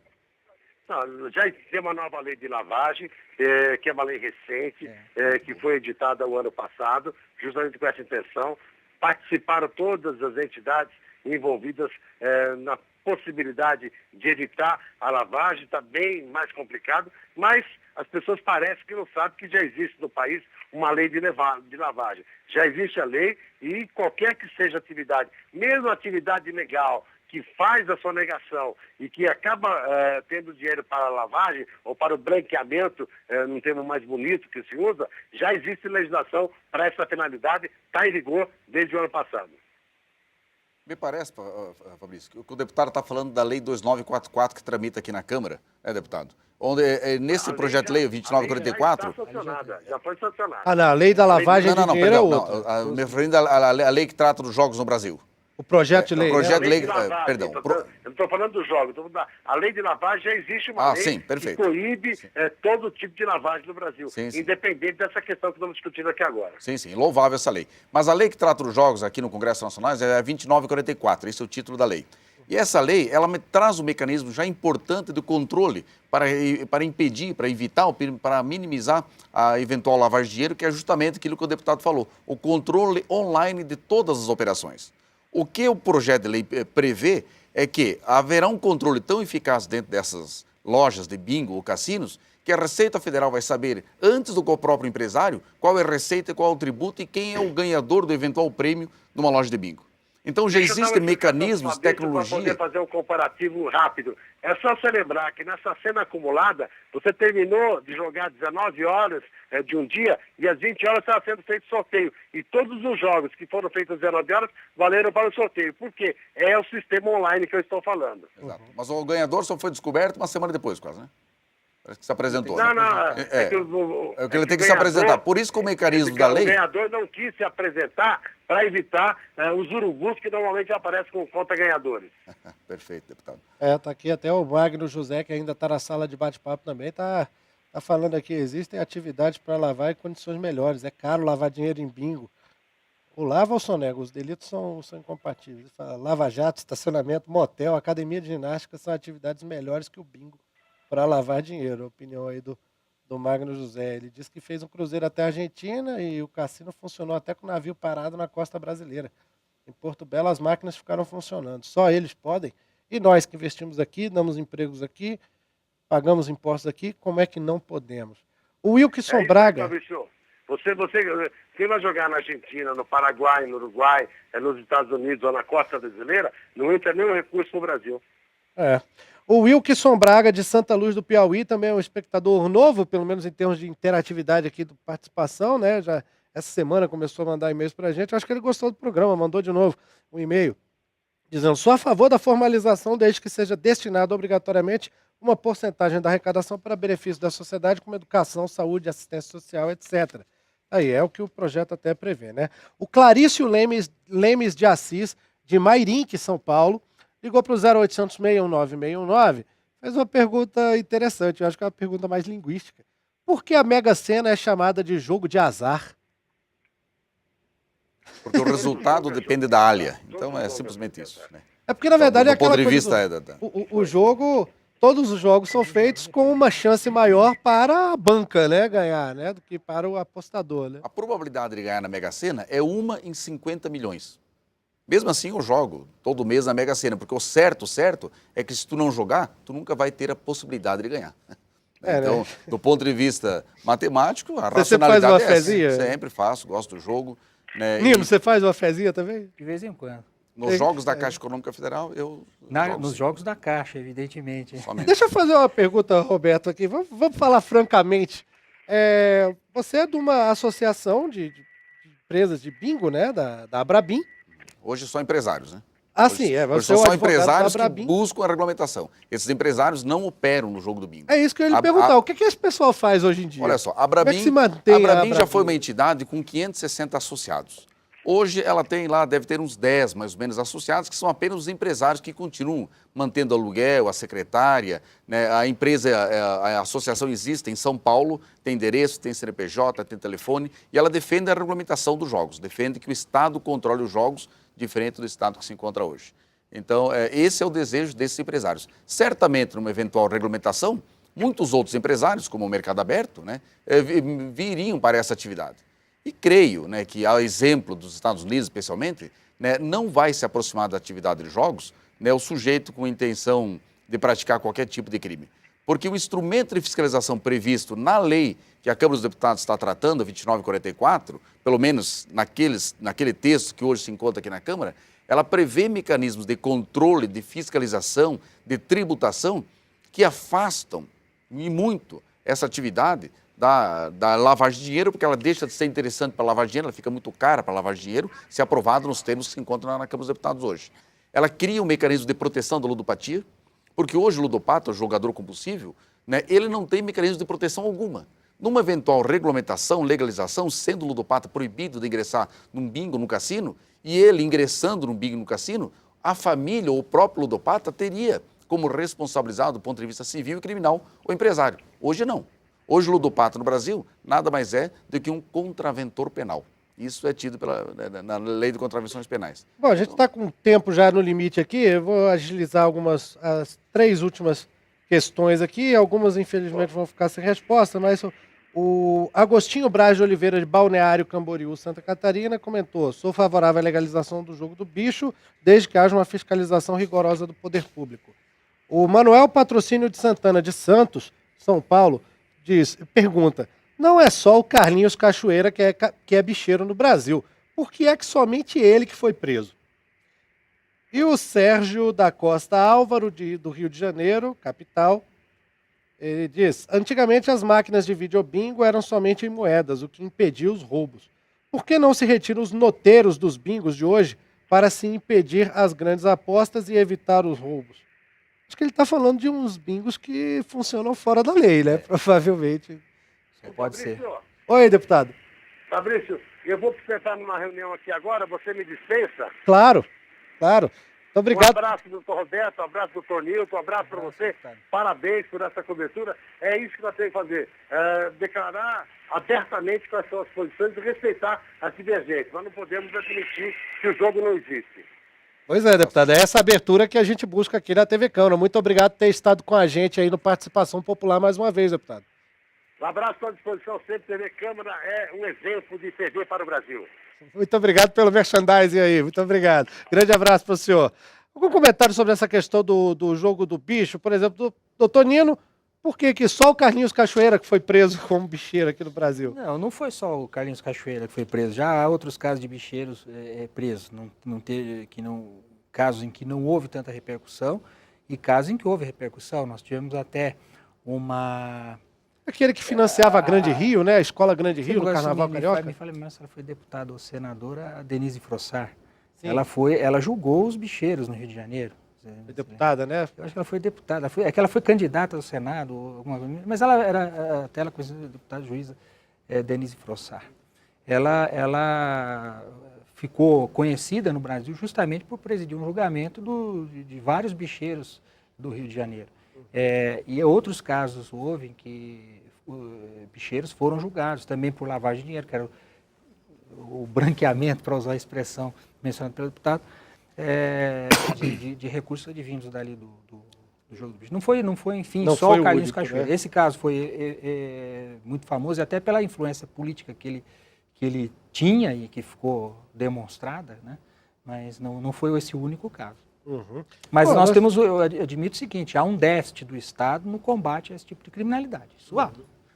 Não, já existe uma nova lei de lavagem, que é uma lei recente, que foi editada o ano passado, justamente com essa intenção. Participaram todas as entidades envolvidas na possibilidade de evitar a lavagem, está bem mais complicado, mas as pessoas parecem que não sabem que já existe no país uma lei de lavagem. Já existe a lei e qualquer que seja a atividade, mesmo a atividade legal, que faz a sonegação e que acaba tendo dinheiro para a lavagem ou para o branqueamento, num termo mais bonito que se usa, já existe legislação para essa finalidade, está em vigor desde o ano passado. Me parece, Fabrício, que o deputado está falando da Lei 2944 que tramita aqui na Câmara, deputado? Onde, nesse projeto de lei 2944... Já foi sancionada. Ah, não, a lei da lavagem de dinheiro é outra. Me referindo à lei que trata dos jogos no Brasil. O projeto de lei. O projeto de lei, perdão. Eu não estou falando dos jogos. A lei de lavagem já existe uma lei sim, perfeito. que proíbe todo tipo de lavagem no Brasil, sim. independente dessa questão que estamos discutindo aqui agora. Sim, louvável essa lei. Mas a lei que trata dos jogos aqui no Congresso Nacional é a 2944, esse é o título da lei. E essa lei, ela traz um mecanismo já importante do controle para impedir, para evitar, para minimizar a eventual lavagem de dinheiro, que é justamente aquilo que o deputado falou, o controle online de todas as operações. O que o projeto de lei prevê é que haverá um controle tão eficaz dentro dessas lojas de bingo ou cassinos que a Receita Federal vai saber, antes do próprio empresário, qual é a receita, qual é o tributo e quem é o ganhador do eventual prêmio de uma loja de bingo. Então já existem mecanismos, tecnologia... Para poder fazer um comparativo rápido. É só você lembrar que nessa cena acumulada, você terminou de jogar 19 horas de um dia e às 20 horas estava sendo feito sorteio. E todos os jogos que foram feitos às 19 horas valeram para o sorteio. Por quê? É o sistema online que eu estou falando. Exato. Mas o ganhador só foi descoberto uma semana depois, quase, né? Parece que se apresentou. Não, É que ele tem que se apresentar. Por isso que o mecanismo da lei... O ganhador não quis se apresentar para evitar os urubus que normalmente aparecem com conta ganhadores. Perfeito, deputado. Tá aqui até o Magno José, que ainda está na sala de bate-papo também, tá falando aqui, existem atividades para lavar em condições melhores. É caro lavar dinheiro em bingo. O lava ou sonega, os delitos são incompatíveis. Lava-jato, estacionamento, motel, academia de ginástica são atividades melhores que o bingo para lavar dinheiro. A opinião aí do Magno José. Ele disse que fez um cruzeiro até a Argentina e o cassino funcionou até com o navio parado na costa brasileira. Em Porto Belo as máquinas ficaram funcionando. Só eles podem. E nós que investimos aqui, damos empregos aqui, pagamos impostos aqui, como é que não podemos? O Wilkeson Braga... Quem vai jogar na Argentina, no Paraguai, no Uruguai, nos Estados Unidos ou na costa brasileira, não entra nenhum recurso no Brasil. O Wilkeson Braga, de Santa Luz do Piauí, também é um espectador novo, pelo menos em termos de interatividade aqui, de participação, né? Já essa semana começou a mandar e-mails para a gente. Acho que ele gostou do programa, mandou de novo um e-mail dizendo: sou a favor da formalização desde que seja destinado obrigatoriamente uma porcentagem da arrecadação para benefício da sociedade, como educação, saúde, assistência social, etc. Aí é o que o projeto até prevê, né? O Clarício Lemes de Assis, de Mairinque, São Paulo, ligou para o 0800 619 619, fez uma pergunta interessante, eu acho que é uma pergunta mais linguística. Por que a Mega Sena é chamada de jogo de azar? Porque o resultado depende da alha. Então é simplesmente isso, né? É porque, na verdade, do ponto de vista o jogo, todos os jogos são feitos com uma chance maior para a banca, né, ganhar, né, do que para o apostador, né? A probabilidade de ganhar na Mega Sena é 1 em 50 milhões. Mesmo assim, eu jogo todo mês na Mega Sena, porque o certo é que se tu não jogar, tu nunca vai ter a possibilidade de ganhar. Então, né? Do ponto de vista matemático, a racionalidade faz uma fezinha? Sempre faço, gosto do jogo. Né? Nino, você faz uma fezinha também? De vez em quando. Nos jogos da Caixa Econômica Federal, eu... Nos jogos da Caixa, evidentemente. Somente. Deixa eu fazer uma pergunta, Roberto, aqui. Vamos falar francamente. Você é de uma associação de empresas de bingo, né? Da Abrabim. Hoje são empresários, né? Ah, Hoje, sim, hoje você é o são advogado da empresários que Abrabim. buscam a regulamentação. Esses empresários não operam no jogo do bingo. É isso que eu ia lhe perguntar. O que esse pessoal faz hoje em dia? Olha só, a Como é que Abrabim, se mantém a Abrabim já Abrabim? foi uma entidade com 560 associados. Hoje ela tem lá, deve ter uns 10 mais ou menos associados, que são apenas os empresários que continuam mantendo aluguel, a secretária, né? A empresa, a associação existe em São Paulo, tem endereço, tem CNPJ, tem telefone, e ela defende a regulamentação dos jogos, defende que o Estado controle os jogos, diferente do Estado que se encontra hoje. Então, esse é o desejo desses empresários. Certamente, numa eventual regulamentação, muitos outros empresários, como o Mercado Aberto, né, viriam para essa atividade. E creio, né, que, a exemplo dos Estados Unidos, especialmente, né, não vai se aproximar da atividade de jogos, né, o sujeito com intenção de praticar qualquer tipo de crime. Porque o instrumento de fiscalização previsto na lei que a Câmara dos Deputados está tratando, a 2944, pelo menos naquele texto que hoje se encontra aqui na Câmara, ela prevê mecanismos de controle, de fiscalização, de tributação que afastam, e muito, essa atividade da lavagem de dinheiro, porque ela deixa de ser interessante para lavar dinheiro, ela fica muito cara para lavar dinheiro, se aprovada nos termos que se encontram na Câmara dos Deputados hoje. Ela cria um mecanismo de proteção da ludopatia, porque hoje o ludopata, o jogador compulsivo, né, ele não tem mecanismo de proteção alguma. Numa eventual regulamentação, legalização, sendo o ludopata proibido de ingressar num bingo, num cassino, e ele ingressando num bingo, num cassino, a família ou o próprio ludopata teria como responsabilizado do ponto de vista civil e criminal o empresário. Hoje não. Hoje o ludopata no Brasil nada mais é do que um contraventor penal. Isso é tido na lei de contravenções penais. Bom, a gente está com o tempo já no limite aqui, eu vou agilizar as 3 últimas questões aqui, algumas infelizmente vão ficar sem resposta, mas o Agostinho Braz de Oliveira, de Balneário Camboriú, Santa Catarina, comentou: sou favorável à legalização do jogo do bicho, desde que haja uma fiscalização rigorosa do poder público. O Manuel Patrocínio de Santana de Santos, São Paulo, pergunta: não é só o Carlinhos Cachoeira que é bicheiro no Brasil. Por que é que somente ele que foi preso? E o Sérgio da Costa Álvaro, do Rio de Janeiro, capital, ele diz: antigamente as máquinas de videobingo eram somente em moedas, o que impedia os roubos. Por que não se retiram os noteiros dos bingos de hoje para se impedir as grandes apostas e evitar os roubos? Acho que ele está falando de uns bingos que funcionam fora da lei, né? Provavelmente. Pode ser. Oi, deputado. Fabrício, eu vou precisar numa reunião aqui agora, você me dispensa? Claro, claro. Muito obrigado. Um abraço, doutor Roberto, um abraço, doutor Nilton, um abraço para você. Parabéns por essa cobertura. É isso que nós temos que fazer. Declarar abertamente quais são as posições e respeitar as divergências. Nós não podemos admitir que o jogo não existe. Pois é, deputado. É essa abertura que a gente busca aqui na TV Câmara. Muito obrigado por ter estado com a gente aí no Participação Popular mais uma vez, deputado. Um abraço à disposição sempre. TV Câmara é um exemplo de TV para o Brasil. Muito obrigado pelo merchandising aí. Muito obrigado. Grande abraço para o senhor. Algum comentário sobre essa questão do jogo do bicho? Por exemplo, do doutor Nino, por que só o Carlinhos Cachoeira que foi preso como bicheiro aqui no Brasil? Não foi só o Carlinhos Cachoeira que foi preso. Já há outros casos de bicheiros presos. Casos em que não houve tanta repercussão e casos em que houve repercussão. Nós tivemos até uma... Aquele que financiava a Grande Rio, né? A Escola Grande Rio, no Carnaval Carioca. Me fala, mas ela foi deputada ou senadora, a Denise Frossar. Sim. Ela julgou os bicheiros no Rio de Janeiro. Foi deputada, né? Eu acho que ela foi deputada. É que ela foi candidata ao Senado, mas ela era até ela conhecida deputada juíza Denise Frossar. Ela ficou conhecida no Brasil justamente por presidir um julgamento de vários bicheiros do Rio de Janeiro. E outros casos houve em que bicheiros foram julgados também por lavagem de dinheiro, que era o branqueamento, para usar a expressão mencionada pelo deputado, de recursos advindos dali do jogo do bicho. Não foi enfim, só o Carlinhos Cachoeira. Né? Esse caso foi muito famoso, até pela influência política que ele tinha e que ficou demonstrada, né? Mas não foi esse o único caso. Uhum. Mas eu admito o seguinte: há um déficit do Estado no combate a esse tipo de criminalidade. Isso há.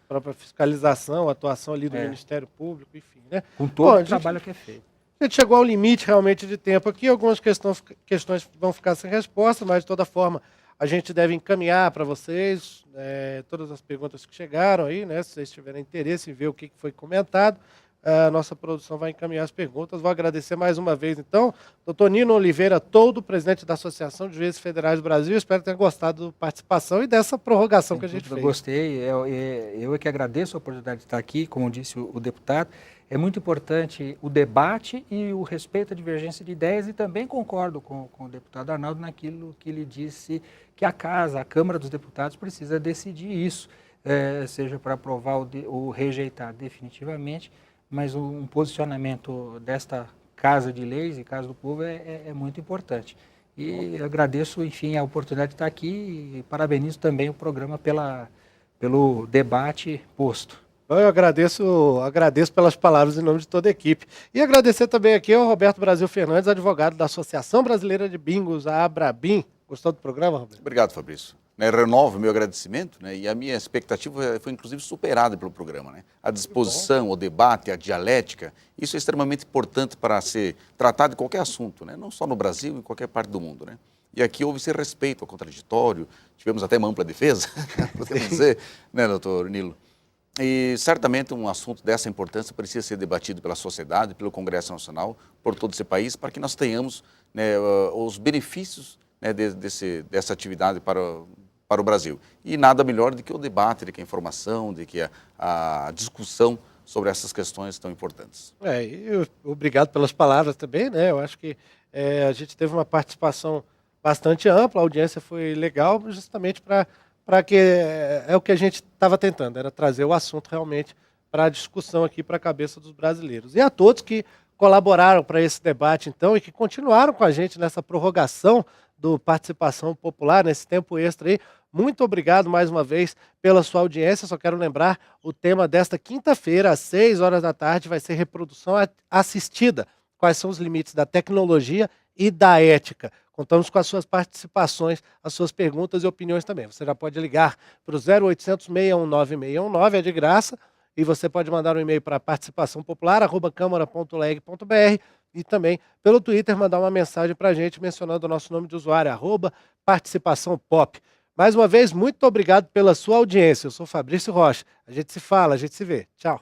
Própria fiscalização, atuação ali do Ministério Público, enfim, né? Com todo o trabalho que é feito. A gente chegou ao limite realmente de tempo aqui, algumas questões vão ficar sem resposta, mas de toda forma a gente deve encaminhar para vocês todas as perguntas que chegaram aí, né? Se vocês tiverem interesse em ver o que foi comentado, a nossa produção vai encaminhar as perguntas. Vou agradecer mais uma vez, então, doutor Nino Oliveira Toldo, presidente da Associação de Juízes Federais do Brasil. Espero que tenha gostado da participação e dessa prorrogação que a gente fez. Gostei, eu é que agradeço a oportunidade de estar aqui, como disse o deputado. É muito importante o debate e o respeito à divergência de ideias, e também concordo com o deputado Arnaldo naquilo que ele disse, que a Câmara dos Deputados precisa decidir isso, seja para aprovar ou rejeitar definitivamente, mas um posicionamento desta Casa de Leis e Casa do Povo é muito importante. E agradeço, enfim, a oportunidade de estar aqui e parabenizo também o programa pelo debate posto. Eu agradeço pelas palavras em nome de toda a equipe. E agradecer também aqui ao Roberto Brasil Fernandes, advogado da Associação Brasileira de Bingos, a Abrabim. Gostou do programa, Roberto? Obrigado, Fabrício. Renovo o meu agradecimento, e a minha expectativa foi inclusive superada pelo programa. A disposição, o debate, a dialética, isso é extremamente importante para ser tratado de qualquer assunto, não só no Brasil, em qualquer parte do mundo. E aqui houve esse respeito ao contraditório, tivemos até uma ampla defesa, podemos dizer, doutor Nilo? E certamente um assunto dessa importância precisa ser debatido pela sociedade, pelo Congresso Nacional, por todo esse país, para que nós tenhamos os benefícios dessa atividade para o Brasil. E nada melhor do que o debate, de que a informação, de que a discussão sobre essas questões tão importantes. Obrigado pelas palavras também, Eu acho que a gente teve uma participação bastante ampla, a audiência foi legal, justamente para que é o que a gente estava tentando, era trazer o assunto realmente para a discussão aqui, para a cabeça dos brasileiros. E a todos que colaboraram para esse debate, então, e que continuaram com a gente nessa prorrogação do Participação Popular, nesse tempo extra aí, muito obrigado mais uma vez pela sua audiência. Só quero lembrar, o tema desta quinta-feira, às 6 horas da tarde, vai ser reprodução assistida. Quais são os limites da tecnologia e da ética? Contamos com as suas participações, as suas perguntas e opiniões também. Você já pode ligar para o 0800 619 619, é de graça, e você pode mandar um e-mail para participaçãopopular@câmara.leg.br e também pelo Twitter mandar uma mensagem para a gente mencionando o nosso nome de usuário, @participaçãopop. Mais uma vez, muito obrigado pela sua audiência. Eu sou Fabrício Rocha. A gente se fala, a gente se vê. Tchau.